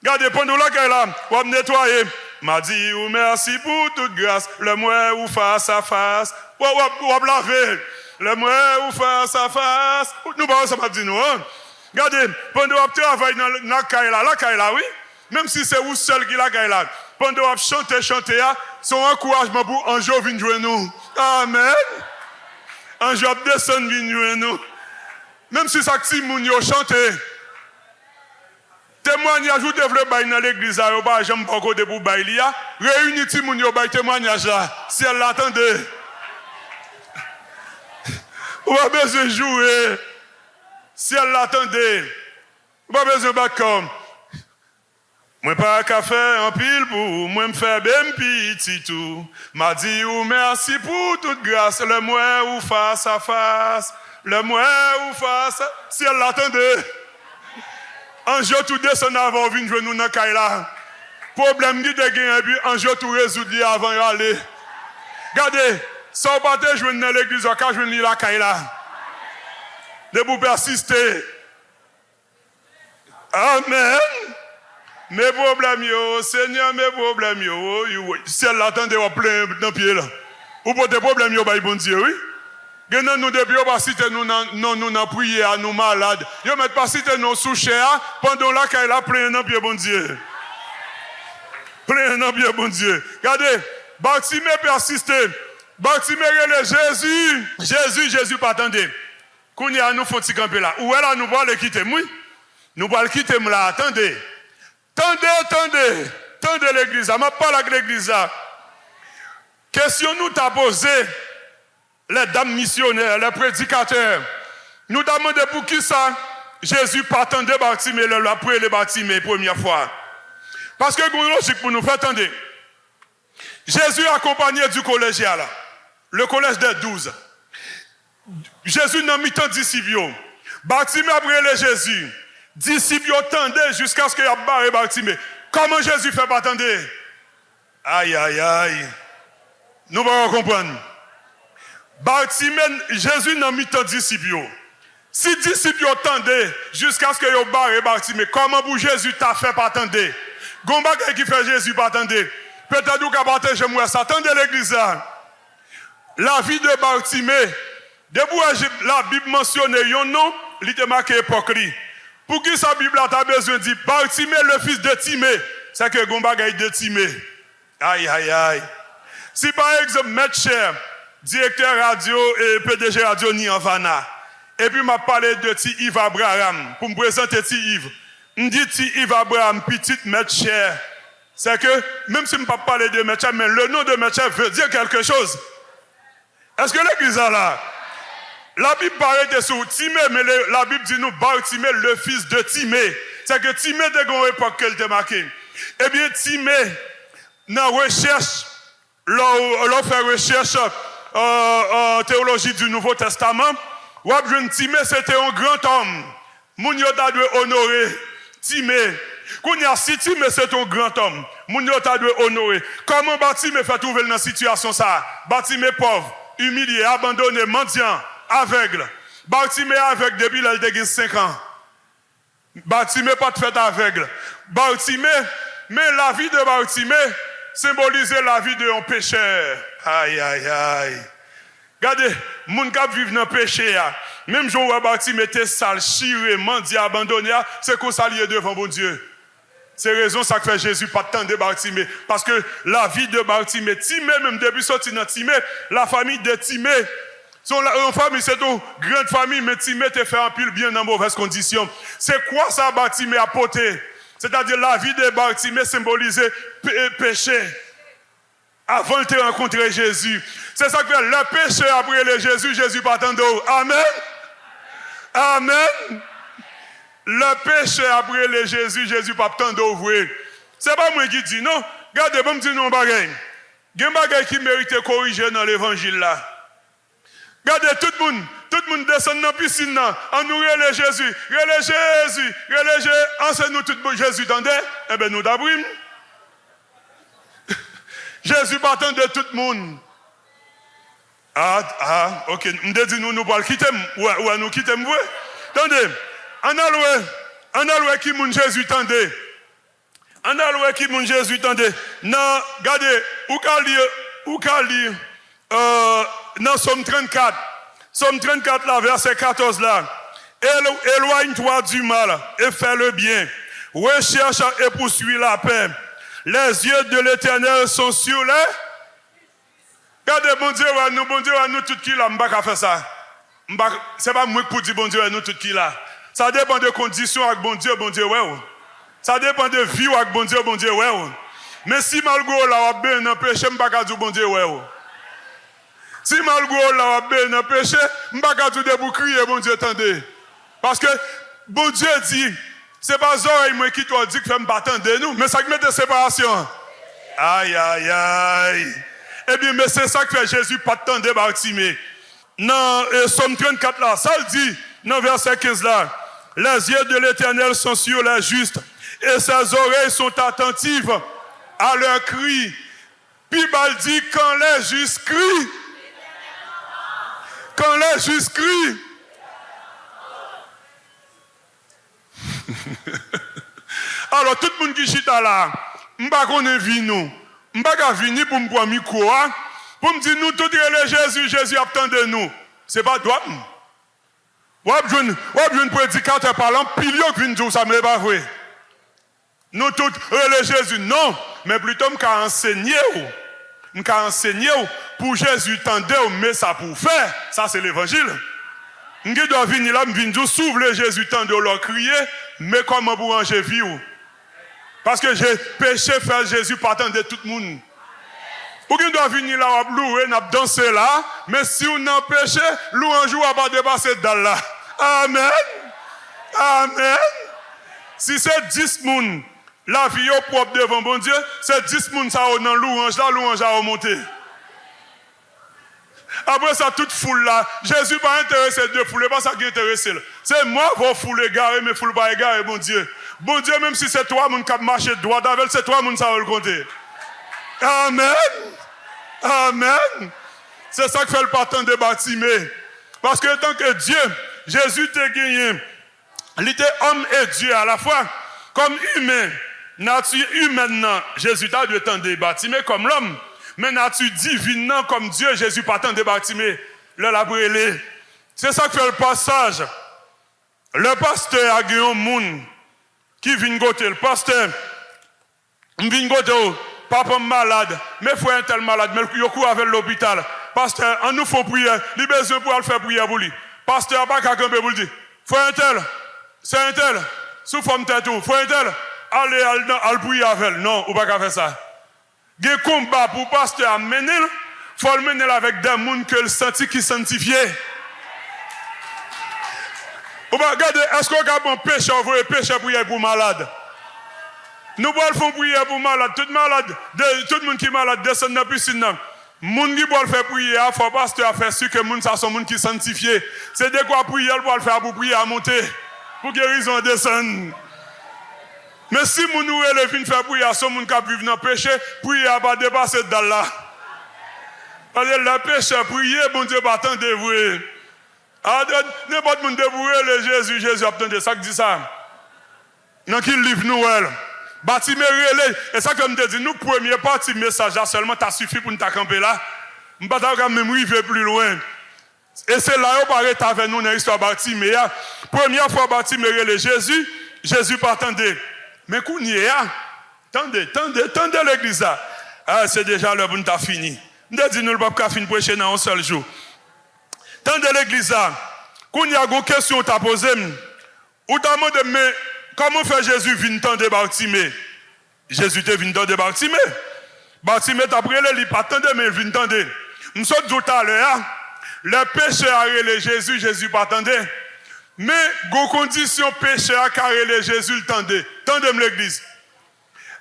Regardez, pendant là qu'elle a, on va nettoyer. M'a dit, ou merci pour toute grâce. Le moi ou face à face. Ou va laver. Le moi ou face à face. Nous, pas ça m'a dit nous. Hein? Regardez, pendant qu'on travaille dans la Kaila, oui. Même si c'est vous seul qui la Kaila. Pendant qu'on chante, son encouragement pour un jour venir jouer nous. Amen. Un jour descendre venir jouer nous. Même si ça petit moun yo chante. Témoignage ou devle bay dans l'église là, pas jamais pas côté pour bay li a. Réuni ti moun yo bay témoignage là, si elle l'attendait. Ou pas besoin jouer. Si elle l'attendait. Ou pas besoin battre comme. Moi pas café en pile pour moi me faire ben petit tout. M'a dit ou merci pour toute grâce le moi ou face à face. Le moi ou face, si elle l'attendait, un jour tout descend avant de venir nous dans Kaila. Problème qui te gagne, puis un jour tout résoudre avant d'aller. Regardez, sans pas te joindre dans l'église, on peut joindre la Kaila. De vous persister. Amen. Mes problèmes, Seigneur, mes problèmes, si elle l'attendait, on plein dans le pied là. Ou pour tes problèmes, bon Dieu, oui. Nous nous depuis pas citer nous dans prier à nous malades. Yo met pas citer nous sous cher pendant là qu'elle a plein dans pied bon Dieu. Plein dans pied bon Dieu. Regardez, Bartimée persister. Bartimée le Jésus pas attendez. Kounya nous faut ti camper là. Où est là nous va le quitter moi. Nous va le quitter là attendez. Tendez l'église, m'a pas avec l'église là. Question nous t'a posé. Les dames missionnaires, les prédicateurs, nous demandons pour qui ça Jésus pas attendre Bartimée après le Bartimée première fois. Parce que c'est logique pour nous faire attendre. Jésus accompagné du collégial, le collège des 12. Jésus n'a mis tant de disciples. Bartimée après le Jésus. Disciples attendaient jusqu'à ce qu'il y ait barré Bartimée. Comment Jésus fait pas attendre? Aïe, aïe, aïe. Nous allons comprendre. Bartimée, Jésus n'a mis tant de disciples. Si disciples attendaient jusqu'à ce que vous barrez Bartimée, comment pour Jésus t'a fait pas attendre? Gomba qui fait Jésus pas attendre. Peut-être que vous partagez moi ça. Attendez l'église là. La vie de Bartimée, depuis la Bible mentionne un nom, il était marqué époque. Pour qui sa Bible a besoin de dire Bartimée le fils de Timée, c'est que Gomba de Timée. Aïe aïe aïe. Si par exemple Maître Cher, directeur radio et PDG radio Niavana. Et puis m'a parlé de Ti Yves Abraham pour me présenter Ti Yves. Me dit Ti Yves Abraham petite Maître Cher. C'est que même si je ne peux pas parler de Maître Cher, mais le nom de Maître Cher veut dire quelque chose. Est-ce que l'église est là? La Bible parle de sous Timée, mais la Bible dit nous Bartimée le fils de Timée. C'est que Timée de grande époque qu'elle était marquée. Eh bien Timée dans recherche, l'on fait recherche théologie du Nouveau Testament. Wabjoun Timée, c'était un grand homme. Mounio t'a dû honorer Timée. Kounya, si Timée, c'est un grand homme. Mounio t'a dû honorer. Comment Bartimée fait trouver dans cette situation ça? Bartimée pauvre, humilié, abandonné, mendiant, aveugle. Bartimée aveugle depuis l'âge de 5 ans. Bartimée pas de fait aveugle. Bartimée, mais la vie de Bartimée symbolisait la vie d'un pécheur. Aïe, aïe, aïe. Regardez, moun kap vive dans le péché, même si on va Bartimée était sale, chiré, mendiant, abandonné, c'est qu'on s'allie devant bon Dieu. C'est raison ça que fait Jésus pas tant de Bartimée. Parce que la vie de Bartimée, Timée, même depuis sorti dans Timée, la famille de Timée, son famille, c'est une grande famille, mais Timée te fait un pile bien dans mauvaises conditions. C'est quoi ça, Bartimée a porté? C'est-à-dire la vie de Bartimée symbolisait péché. Avant de rencontrer Jésus. C'est ça que fait le péché après le Jésus, Jésus pas tant d'eau. Amen. Amen. Le péché après le Jésus, Jésus pas tant d'eau. C'est pas moi qui dis, non. Regardez, bon, me dis non, bagay. Il y a un bagay qui mérite corriger dans l'évangile là. Regardez, tout le monde descend dans la piscine, on nous relève Jésus, enseigne-nous tout Jésus, attendez, eh bien nous d'abrim. Jésus partant de tout le monde. Ok, nous disons nous pas le quitter, ou nous quitter, attendez, on a loué qui moun Jésus, attendez. On a loué qui moun Jésus, attendez. Non, regardez, ou qu'à lire, dans Somme 34. Somme 34, là, verset 14, là. Éloigne-toi du mal et fais le bien. Recherche et poursuis la paix. Les yeux de l'Éternel sont sur les. Regardez, bon Dieu, nous, tout qui là, je ne peux pas faire ça. Ce n'est pas moi pour dire bon Dieu, nous, tout qui là. Ça dépend de conditions avec bon Dieu, ouais. Ça dépend de vie avec bon Dieu, ouais. Mais si malgré là, on a bien un péché, je ne peux pas dire bon Dieu, ouais. Si malgré là, on a bien un péché, je ne peux pas dire pour crier, bon Dieu, attendez. Parce que bon Dieu dit, ce n'est pas oreilles moi qui te dit que je ne pas attendre nous, mais ça qui met de séparation. Aïe, aïe, aïe. Eh bien, mais c'est ça que fait Jésus, pas de temps de Bartimée. Dans Somme 34 là, ça le dit, dans verset 15 là, les yeux de l'Éternel sont sur les justes, et ses oreilles sont attentives à leurs cris. Puis il dit, quand les justes crient, alors tout le monde qui chita là, je ne sais pas qu'on est venu. Je ne sais pas venir pour me prendre micro, pour me dire nous tout les Jésus attend de nous. Ce n'est pas toi. Ou un prédicateur parlant, pile qui vient dire ça, mais pas vrai. Nous tous les Jésus, non, mais plutôt je vais enseigner pour Jésus tendre, mais ça pour faire, ça c'est l'évangile. Je dois venir là, je viens dire s'ouvre le Jésus tendre, leur crier, mais comment pour ranger vie? Parce que j'ai péché faire Jésus partant de tout le monde. Ou qu'on doit venir là, on louer, on danser là, mais si on a péché, louange va pas dépasser dans là. Amen. Amen. Si c'est 10 personnes, la vie est propre devant bon Dieu, c'est 10 personnes ça dans louange, la louange a remonté. Après ça, toute foule là, Jésus pas intéressé de foule, pas ça qui intéresse. C'est moi qui foule égaré, mais foule pas égaré, bon Dieu. Bon Dieu, même si c'est toi qui marche droit d'avec, c'est toi qui ça va le compter. Amen. Amen. C'est ça que fait le partant de Bartimée. Parce que tant que Dieu, Jésus t'a gagné, il était homme et Dieu à la fois, comme humain, nature humaine, Jésus t'a dû tendre Bartimée comme l'homme. Mais nature divine, comme Dieu, Jésus partant de Bartimée, le l'a brûlé. C'est ça que fait le passage. Le pasteur a gagné un monde qui vient goûter. Le pasteur vient goûter. Papa malade, mais frère un tel malade, mais il y a avec l'hôpital. Pasteur, on nous faut prier. Il a besoin pour faire prier pour lui. Pasteur, pas qu'à camper pour lui dire. Frère un tel, c'est un tel, sous forme tête tout. Frère un tel, allez prier avec elle. Non, ou pas qu'à faire ça. Il y a un combat pour pasteur à mener, il faut le mener avec des gens que le senti qui sanctifié. Ou pas regarder, est-ce qu'on a un péché, on veut péché pour malade? Nous pouvons faire prier pour malade. Tout le monde qui est malade descend dans la piscine. Les gens qui veulent faire prier, il faut pasteur faire sûr que les gens sont des gens qui sont sanctifiés. C'est de quoi prier, il faut le faire pour prier à monter. Pour guérison descendre. Mais si nous nous élevons faire prier à ceux qui vivent dans le péché, prier à pas dépasser dans là. Parce que le péché, prier, bon Dieu, pas attendre de vous. N'importe qui dévoué le Jésus attendez ça qui dit ça. Dans quel livre Noël? Bartimée relais. Et ça comme je te dis, nous première partie message là seulement t'as suffi pour nous camper là. On pas quand même arriver plus loin. Et c'est là où paraît avec nous dans l'histoire Bartimée. Première fois Bartimée relais Jésus pas attendez. Mais qu'on y est, tendez l'église là. Ah, c'est déjà l'heure pour nous fini. Nous disons nous ne pouvons pas finir prêcher dans un seul jour. Tendez l'église là. Qu'on y a une question à poser. Ou t'as demandé, mais comment fait Jésus venir tendre Bartimée? Jésus te venu tendre Bartimée. Bartimée t'a pris le lit, pas tendre, mais il vient tendre. Nous sommes tout à l'heure, le pécheur a relé Jésus, Jésus pas tendre. Mais, go condition pécheur a carré Jésus le tendait. Tendez-moi l'église.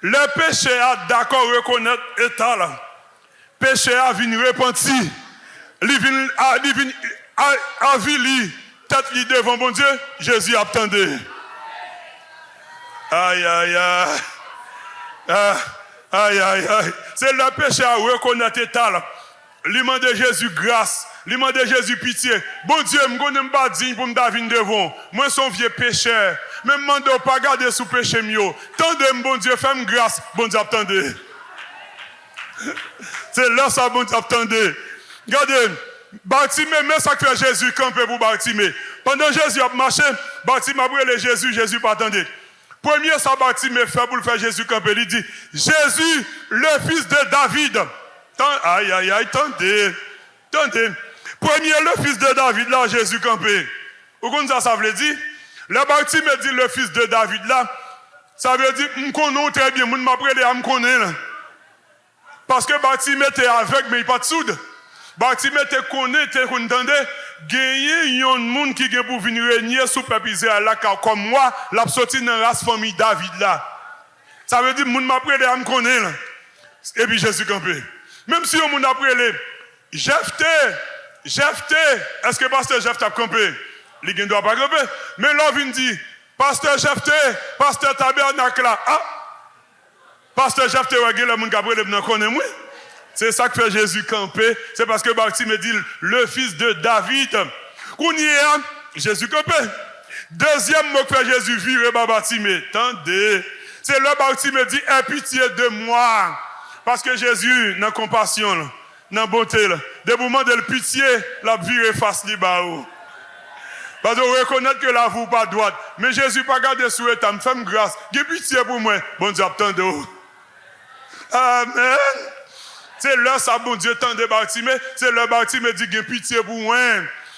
Le pécheur a d'accord reconnaître l'état là. Pécheur a venu repentir. Il vient à vili, tête li devant bon Dieu, Jésus a tendu. Aïe, aïe, aïe. Aïe, aïe, aïe. C'est le pécheur à reconnaître l'état là. Il demande Jésus grâce. Il demande Jésus pitié. Bon Dieu, je ne suis pas digne pour me venir devant. Moi, je suis un vieux pécheur. Mais je ne demande pas garder sous péché mieux. Tendez-moi, bon Dieu, fais-moi grâce. Bon Dieu, attendez. C'est là ça, bon Dieu, attendez. Regardez, Bartimée, mais ça que fait Jésus camper pour Bartimée. Pendant Jésus a marché, Bartimée a brûlé Jésus, Jésus pas attendé. Premier, ça Bartimée fait pour le faire Jésus camper. Il dit, Jésus, le fils de David. Aïe, aïe, aïe, tendez. Premier, le fils de David, là, Jésus campé. Vous comprenez ça veut dire? Le Bartimée dit le fils de David, là, ça veut dire, je connais très bien, je m'appelle, je connais. Parce que Bartimée était aveugle, mais il n'est pas de soude. Bartimée te connaît, te entendez, gagner un monde qui vient pour venir régner sous peuple Israël, là, comme moi, l'a sorti dans la race famille David, là. Ça veut dire, je m'appelle, je connais. Et puis Jésus campé. Même si on a appelé Jephthé, est-ce que pasteur Jephthé a campé? Il ne doit pas camper. Mais là, on dit, pasteur Jephthé, pasteur Tabernacle là. Ah! Pasteur Jephthé, le monde qui a appelé, je connais moi. C'est ça que fait Jésus camper. C'est parce que Bartimée dit, le fils de David. Qu'on y est, Jésus campé. Deuxième mot que fait Jésus virer Bartimée. Attendez. C'est là Bartimée dit, aie pitié de moi. Parce que Jésus, dans la compassion, dans la bonté, des moments de pitié, la vie face li baou. Parce que reconnaître que la vous pas droite. Mais Jésus pas garder sous l'état, me fait grâce. Give pitié pour moi. Bon Dieu, attendez. Amen. C'est là ça, bon Dieu, tendez Bartimée. C'est là Bartimée dit, give pitié pour moi.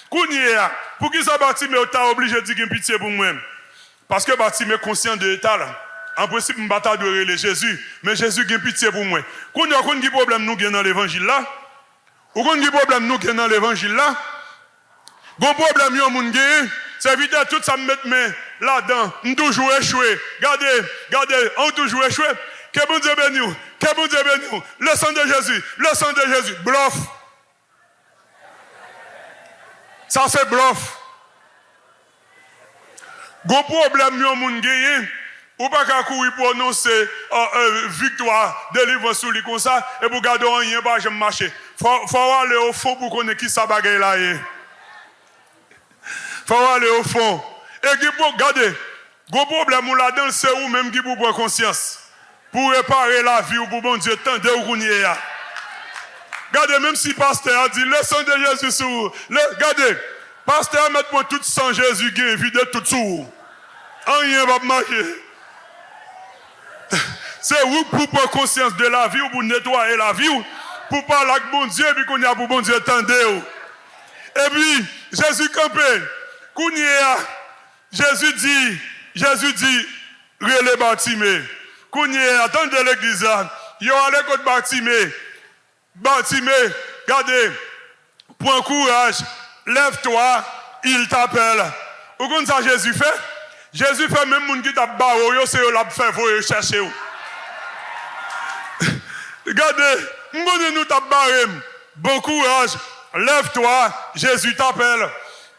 Kounia, pour qui ça Bartimée t'a obligé de dire pitié pour moi? Parce que Bartimée est conscient de l'état là. En principe, je ne vais pas adorer Jésus, mais Jésus a pitié pour moi. Quand on a un problème nous dans l'évangile là, ou quand on a un problème nous dans l'évangile là, un problème nous c'est vite tout ça me met là-dedans, on toujours échoué. Regardez, on toujours échoué. Que bon Dieu bénisse, que bon Dieu bénisse. Le sang de Jésus, bluff. Ça c'est bluff. Un problème nous gagné. Ou pas qu'à courir pour annoncer victoire, délivrance sur lui comme ça, et pour garder rien, pas j'aime marcher. Faut aller au fond pour connaître qui ça bagaille là. Faut aller au fond. Et qui pour garder, gros problème là-dedans, c'est où même qui pour prendre conscience. Pour réparer la vie ou pour bon Dieu, tendez où qu'on y est. Regardez, même si pasteur a dit, le sang de Jésus sur vous. Regardez, pasteur met pour tout sang Jésus qui est vide tout sur. Rien va marcher. C'est où pour prendre conscience de la vie ou pour nettoyer la vie ou pour parler avec bon Dieu et puis qu'on y a pour bon Dieu tendez. Et puis Jésus campé, qu'on y a, Jésus dit, relais Bartimée. Qu'on y a, attendez l'église là, il y a allé contre Bartimée, regardez, prends courage, lève-toi, il t'appelle. Vous comprenez ça Jésus fait? Jésus fait même moun qui t'a barré, c'est eux l'a fait voyer chercher. Regardez, nous t'a barré. Bon courage, lève-toi, Jésus t'appelle.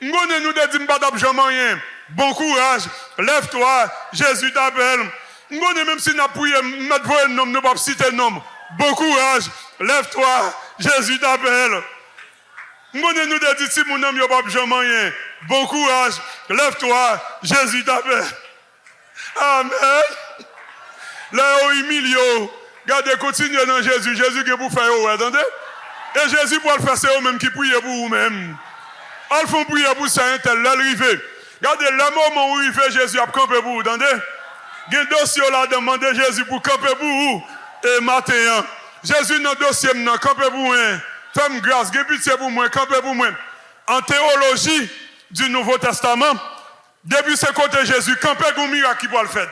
Nous te dit pas d'abjamant rien. Bon courage, lève-toi, Jésus t'appelle. Nous même si n'a prié mettre un nom, nous pas citer nom. Bon courage, lève-toi, Jésus t'appelle. Nous te dit si mon nom n'a pas d'abjamant rien. Bon courage, lève-toi, Jésus t'appelle. Amen. Là, au humilié, regardez, continuez dans Jésus. Jésus qui est pour faire, attendez. Et Jésus pour le faire, c'est eux-mêmes qui prient pour vous-même. Ils font prier pour ça, tel l'arrivée. Regardez, le moment où il fait Jésus a campé pour vous, attendez. Il y a un dossier là, demander Jésus pour camper pour vous. Et matin, Jésus dans le dossier, camper pour moi. Fais-moi grâce, j'ai pitié pour moi, camper pour moi. En théologie du Nouveau Testament, depuis ce côté Jésus, camper pour miracle qui peut le faire.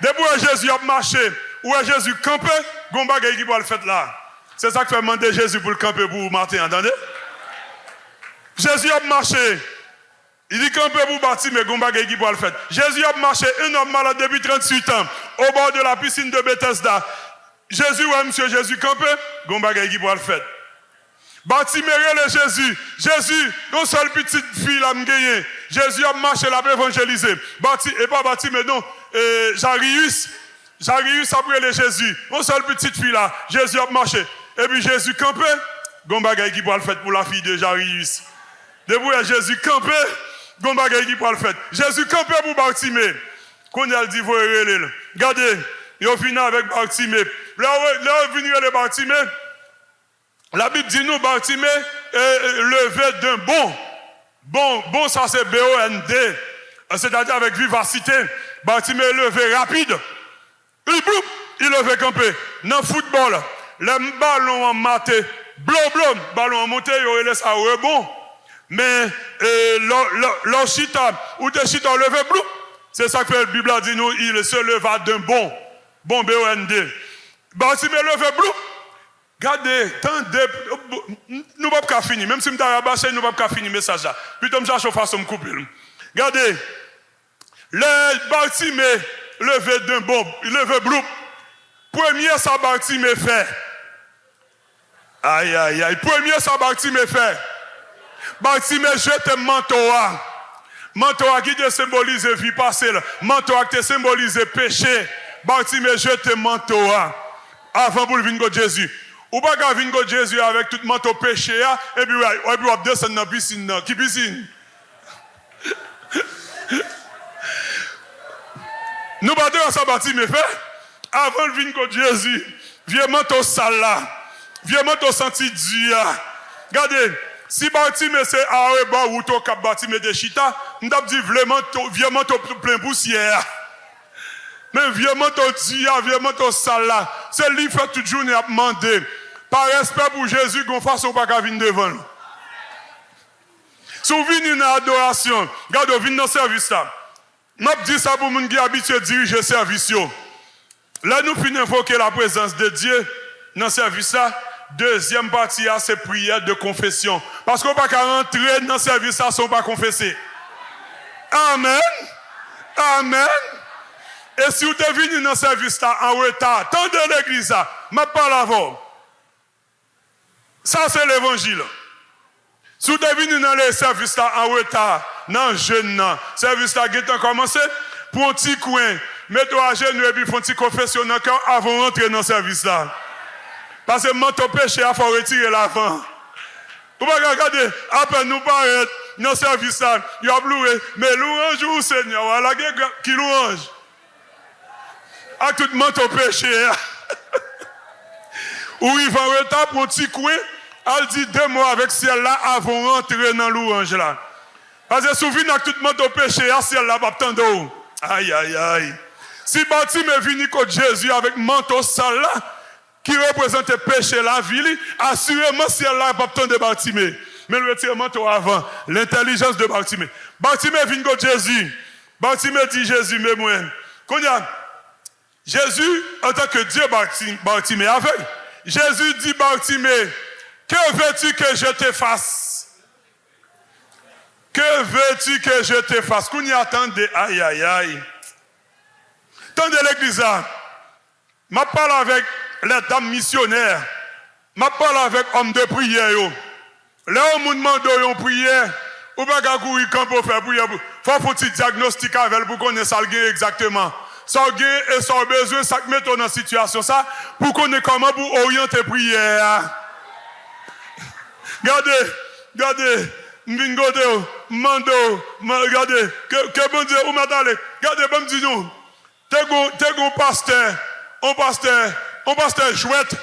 Depuis que Jésus a marché, où est Jésus campé, il y a qui peut le faire là. C'est ça que fait demander Jésus pour le camper pour vous matin, entendez? Jésus a marché. Il dit camper pour bâtir, mais il y a qui peut le faire. Jésus a marché, un homme malade depuis 38 ans, au bord de la piscine de Bethesda. Jésus, ouais, monsieur Jésus campé, il y a qui peut le faire. Bartimée le Jésus. Jésus, une seule petite fille l'a gagné. Jésus a marché, l'a évangélisé. Et pas Bartimée, non. Jarius après le Jésus. Une seule petite fille là. Jésus a marché. Et puis Jésus campé. Gombagay qui peut le faire pour la fille de Jarius. Depuis Jésus campé. Gombagay qui peut le faire. Jésus campé pour Bartimée. Quand il a dit, vous regardez, il a fini avec Bartimée. Là, il est venu le Bartimée. La Bible dit nous, Bartimée levé d'un bon, ça c'est B-O-N-D, c'est-à-dire avec vivacité. Bartimée levé rapide. Il levé campé. Dans le football, le ballon en maté, blum, ballon en monté, il laisse ça rebond. Mais l'on chita, ou de chita levé, blum. C'est ça que la Bible a dit nous, il se leva d'un bon B-O-N-D. Bartimée levé, blum. Regardez, nous ne pouvons pas finir. Même si nous avons rabâché, nous ne pouvons pas finir le message là. Puis comme ça, je fasse me couper. Regardez, le Bartimée levé d'un bon, il levé blou. Premier, ça Bartimée fait. Aïe. Premier, ça Bartimée fait. Bartimée jette manteau. Manteau qui te symbolise vie passée. Manteau qui te symbolise péché. Bartimée jette manteau. Avant pour venir de Jésus. Ou pas qu'à venir de Jésus avec tout manteau péché, et puis on descend dans la piscine. Qui piscine? Nous battons ça bâti, mais fait. Avant de venir de Jésus, vieux manteau sale là, vieux manteau senti Dieu. Regardez, si Bartimée c'est Areba ou to cap Bartimée de Chita, nous avons dit vieux manteau plein poussière. Mais vieux manteau Dieu, vieux manteau sale là, c'est lui qui fait toute journée à demander. Par respect pour Jésus, qu'on fasse pas qu'à venir devant nous. Si vous venez dans l'adoration, regardez, vous venez dans le service là. Je dis ça pour les gens qui sont habitués à diriger le service. Là, nous finissons invoquer la présence de Dieu dans le service là. Deuxième partie, c'est prière de confession. Parce qu'on ne peut pas rentrer dans le service là sans pas confesser. Amen. Amen. Et si vous êtes venu dans le service là en retard, tant de l'église là, je ne parle pas avant. Ça, c'est l'évangile. Si vous êtes venu dans le service là en retard, dans le jeune, le service là qui a commencé, pour un petit coin, mettez-vous à genoux et puis faites un petit confession dans le cœur avant de rentrer dans le service là. Parce que manteau péché, il faut retirer l'avant. Vous pouvez regarder, après nous paraître dans le service là, il y a loué, mais louange au Seigneur, voilà qui louange. À tout manteau péché. Ou il va en retard pour un petit coin, elle dit 2 mots avec ciel là avant de rentrer dans louange là. Parce que souvent, dans tout le monde au péché, ciel là, pas tant d'eau. Aïe. Si Bartimée venu contre Jésus avec manteau sale là, qui représente le péché, la vie, assurément ciel là, pas tant de Bartimée. Mais le retire manteau avant, l'intelligence de Bartimée. Bartimée vient contre Jésus. Bartimée dit Jésus, mais moi. Quand il y a Jésus, en tant que Dieu, Bartimée aveugle. Jésus dit Bartimée, que veux-tu que je te fasse? Que veux-tu que je te fasse? Qu'on y attendait, aïe. Tant de l'église là, je parle avec les dames missionnaires, je parle avec hommes de prière. Là, on me demande une prière, ou pas qu'à courir quand pour faire prière. Il faut un petit diagnostic avec elle pour connaître ça exactement. Ça gain et ça besoin, ça met dans la situation ça, pour connaître comment pour orienter prière. Regardez, Mbingote, Mando, regardez, que bon Dieu, où m'attendez? Regardez, bon Dieu, nous, t'es un pasteur, un pasteur chouette,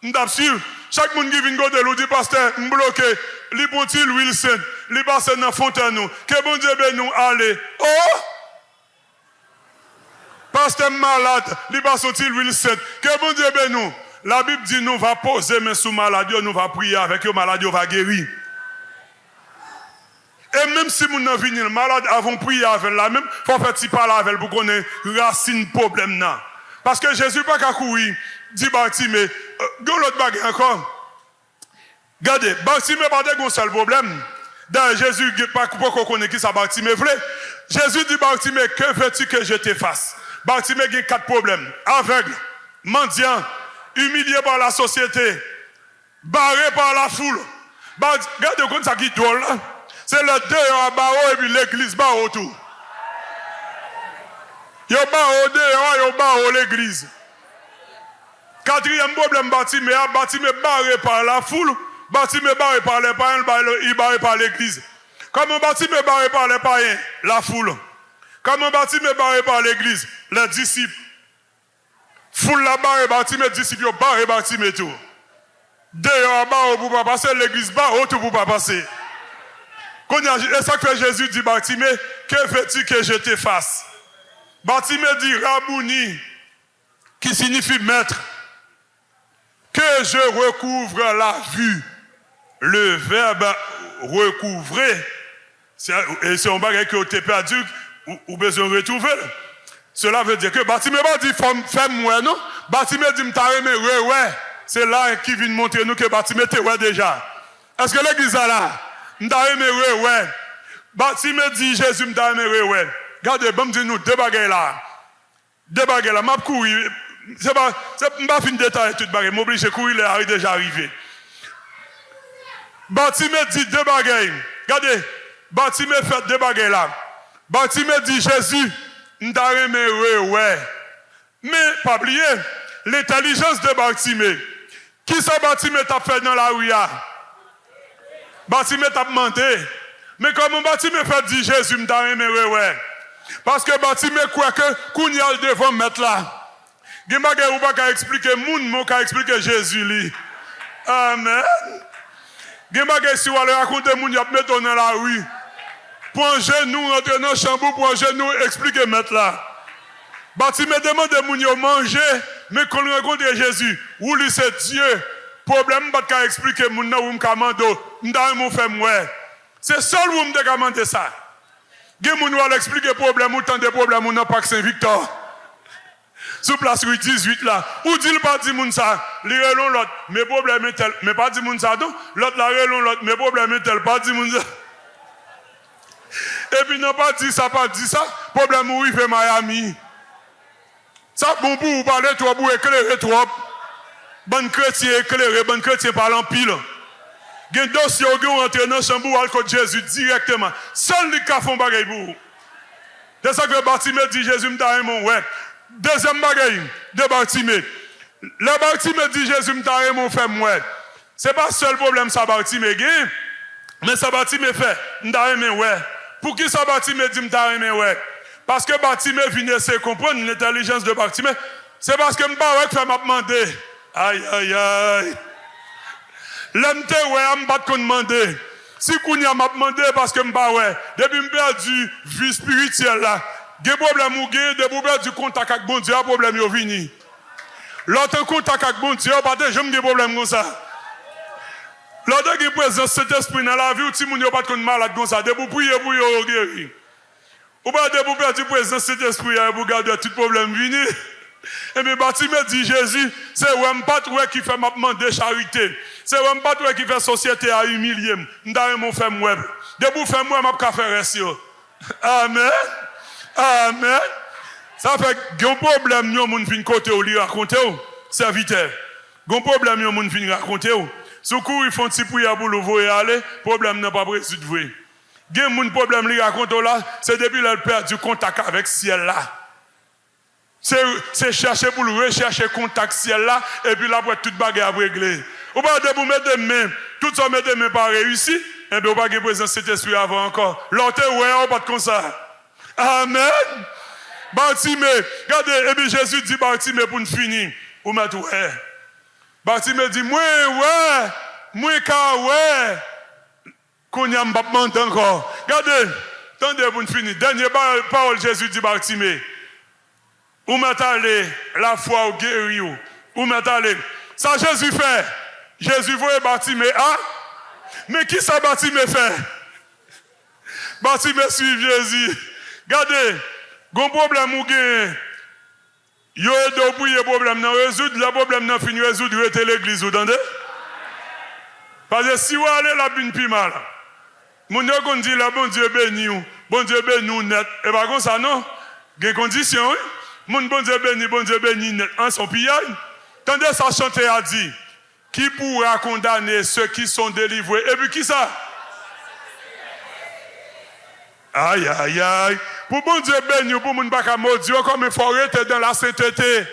m'absurde. Chaque monde qui vient de l'eau dit pasteur, m'bloqué, li ponti Wilson, li passe dans Fontaine, que bon Dieu ben nous aller. Oh! Pasteur malade, il va sortir l'huile sainte. Que bon Dieu ben nous. La Bible dit nous va poser main sous maladie, nous va prier avec eux, maladie va guérir. Et même si nous n'avons pas malade, avons prié avec la même, il faut faire petit parler avec elle pour qu'on ait racine problème là. Parce que Jésus pas qu'à courir, dit Bartimée, l'autre bague encore. Regardez, Bartimée pas de seul problème. Dans Jésus, pas qu'on connaît qui ça Bartimée voulait. Jésus dit Bartimée, que veux-tu que je te fasse? Bartimée a 4 problèmes. Aveugle, mendiant, humilié par la société, barré par la foule. Regardez comme ça qui drôle là. C'est le dehors à Bao et puis l'église Bao tout. Il y a Bao dehors, il y a Bao l'église. 4e problème, Bartimée barré par la foule, Bartimée barré par les païens, il barré par l'église. Comment Bartimée barré par les païens? La foule. Comment Bartimée barré par l'église? Les disciples. Foule la barré Bartimée, disciples barré Bartimée tout. Dehors à Bao pour pas passer, l'église Bao tout pour pas passer. Et ça que Jésus dit, Bartimée, que veux-tu que je te fasse? Bartimée dit, Rabouni, qui signifie maître, que je recouvre la vue. Le verbe recouvrer, c'est un bagage que tu as perdu ou besoin de retrouver. Cela veut dire que Bartimée va dire, fais-moi, non? Bartimée dit, m'taremé, ouais. C'est là qui vient montrer nous que Bartimée était ouais déjà. Est-ce que l'église est là? M'taremé, ouais. Bartimée dit, Jésus m'taremé, ouais. Regardez, bon, dis-nous, 2 bagages là. 2 bagages là, m'a couru. C'est pas fin de détail tout bagages. M'oblige à courir, il est déjà arrivé. Bartimée dit 2 bagages. Regardez, Bartimée fait 2 bagages là. Bartimée dit, Jésus, m'taremé, ouais. Mais, pas oublier, l'intelligence de Bartimée. Qui ça Bartimée t'a fait dans la rue? Bartimée t'a demandé. Mais comment Bartimée fait dire Jésus m'taremé, ouais. Parce que Bartimée croit que Kounyal devant mettre là. Gimagé ou pas qu'à expliquer moun qu'à expliquer Jésus lui. Amen. Gimagé si on va raconter moun y a mettre dans la rue. Pour un genou entrer dans chambre pour un genou expliquer mettre là. Bartimée demande moun yo manger mais quand on rencontre Jésus, ou lui c'est Dieu. Problème pas qu'à expliquer moun nan ou m'kamando, m'dan mon fait moi. C'est seul où me demander ça. Gen moun va expliquer problème ou tant de problèmes ou nan Parc Saint-Victor. Sous place rue 18 là, ou dit pas dit moun ça, li relon l'autre, mes problèmes est tel, mais pas dit moun ça donc, l'autre la relon l'autre, mes problèmes est tel, pas dit moun ça. Et puis non pas dit ça, problème où il fait Miami. Ça bon pour vous parler trop, pour éclairer trop. Bon chrétien éclairé, bon chrétien parlant pile. Gen dossier ou gen rentre dans chambre ou al Jésus directement. Seul li ka font bagay pour vous. C'est ça que Bartimée dit Jésus m'ta mon ouais. Deuxième bagay de Bartimée. Le Bartimée dit Jésus m'ta mon fait moi. C'est pas seul problème ça Bartimée gen, mais ça Bartimée fait m'ta mon ouais. Pour qui ça Bartimée dit m'ta mon ouais? Parce que Bartimée vient essayer de comprendre l'intelligence de Bartimée. C'est parce que m'pa ouais fait m'a demander. Aïe. L'homme te ouais, m'a pas demandé. Si Kounia m'a demandé parce que m'pa ouais, depuis m'pa du vie spirituelle là, des problèmes ou des problèmes du contact avec bon Dieu, problème yo vini. L'autre contact avec bon Dieu, pas de j'aime des problèmes comme ça. L'autre qui présence cet esprit dans la vie ou ti moun yo pas de malade comme ça, de pour prier pour yo guérir. Ou pas de pour perdre présence cet esprit pour garder tout problème vini. Et bien, Bartimée dit Jésus, c'est un pas qui fait m'a demander charité. C'est un pas qui fait société à humilier. M'dare mon fait moi. De pour faire moi, m'a pas faire rester. Amen. Ça fait un problème yon moun fin côté ou li raconter ou serviteur. Un problème yon moun fin raconter ou. Soukou ils font petit prière pour le voir aller, problème n'a pas résoudre. Gen moun problème li raconter là, c'est depuis le perd du contact avec ciel là. C'est chercher pour le rechercher contact ciel là et puis là pour toute bagarre à régler. Ou pas de vous mettre des mains, tout ça mettre des mains pas réussi, et bien ou pas de présence cet esprit avant encore. L'autre ouais, pas comme ça. Amen. Bartimée, regardez, et bien Jésus dit Bartimée pour nous finir. Ou mettre ouais. Bartimée dit moi qu'on y a pas demandé encore. Regardez, attendez pour nous finir. Dernière parole Jésus dit Bartimée. Où m'est allé la foi au guéri où m'est allé. Ça Jésus fait. Jésus voyait Bartimée. Ah, mais qui ça Bartimée fait? Bartimée suit Jésus. Regardez, gon problème ou gain. Yo do bouiller problème nan résoudre le problème nan fini résoudre rete l'église, vous entendez? Parce que si vous allez la bin pi mal. Mon Dieu qu'on dit là bon Dieu béni ou, bon Dieu béni ou net. Et pas comme ça non. Gen condition oui. Mon bon Dieu béni net en son pillage. Tendez ça chanter a dit qui pourra condamner ceux qui sont délivrés et puis qui ça? Aïe aïe aïe. Pour bon Dieu béni pour mon pas maudit comme il faut rester dans la sainteté.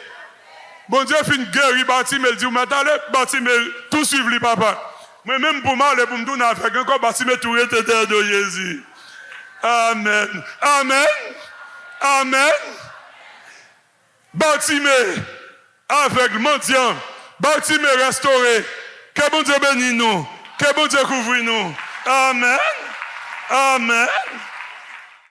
Bon Dieu fin guéri Bartimée dit mais allez Bartimée tout suivre lui papa. Mais même pour moi pour me donner avec encore Bartimée tout rester de Jésus. Amen. Amen. Amen. Bartimée aveugle mendiant. Bartimée restauré. Que bon Dieu bénisse nous. Que bon Dieu couvre nous. Amen. Amen.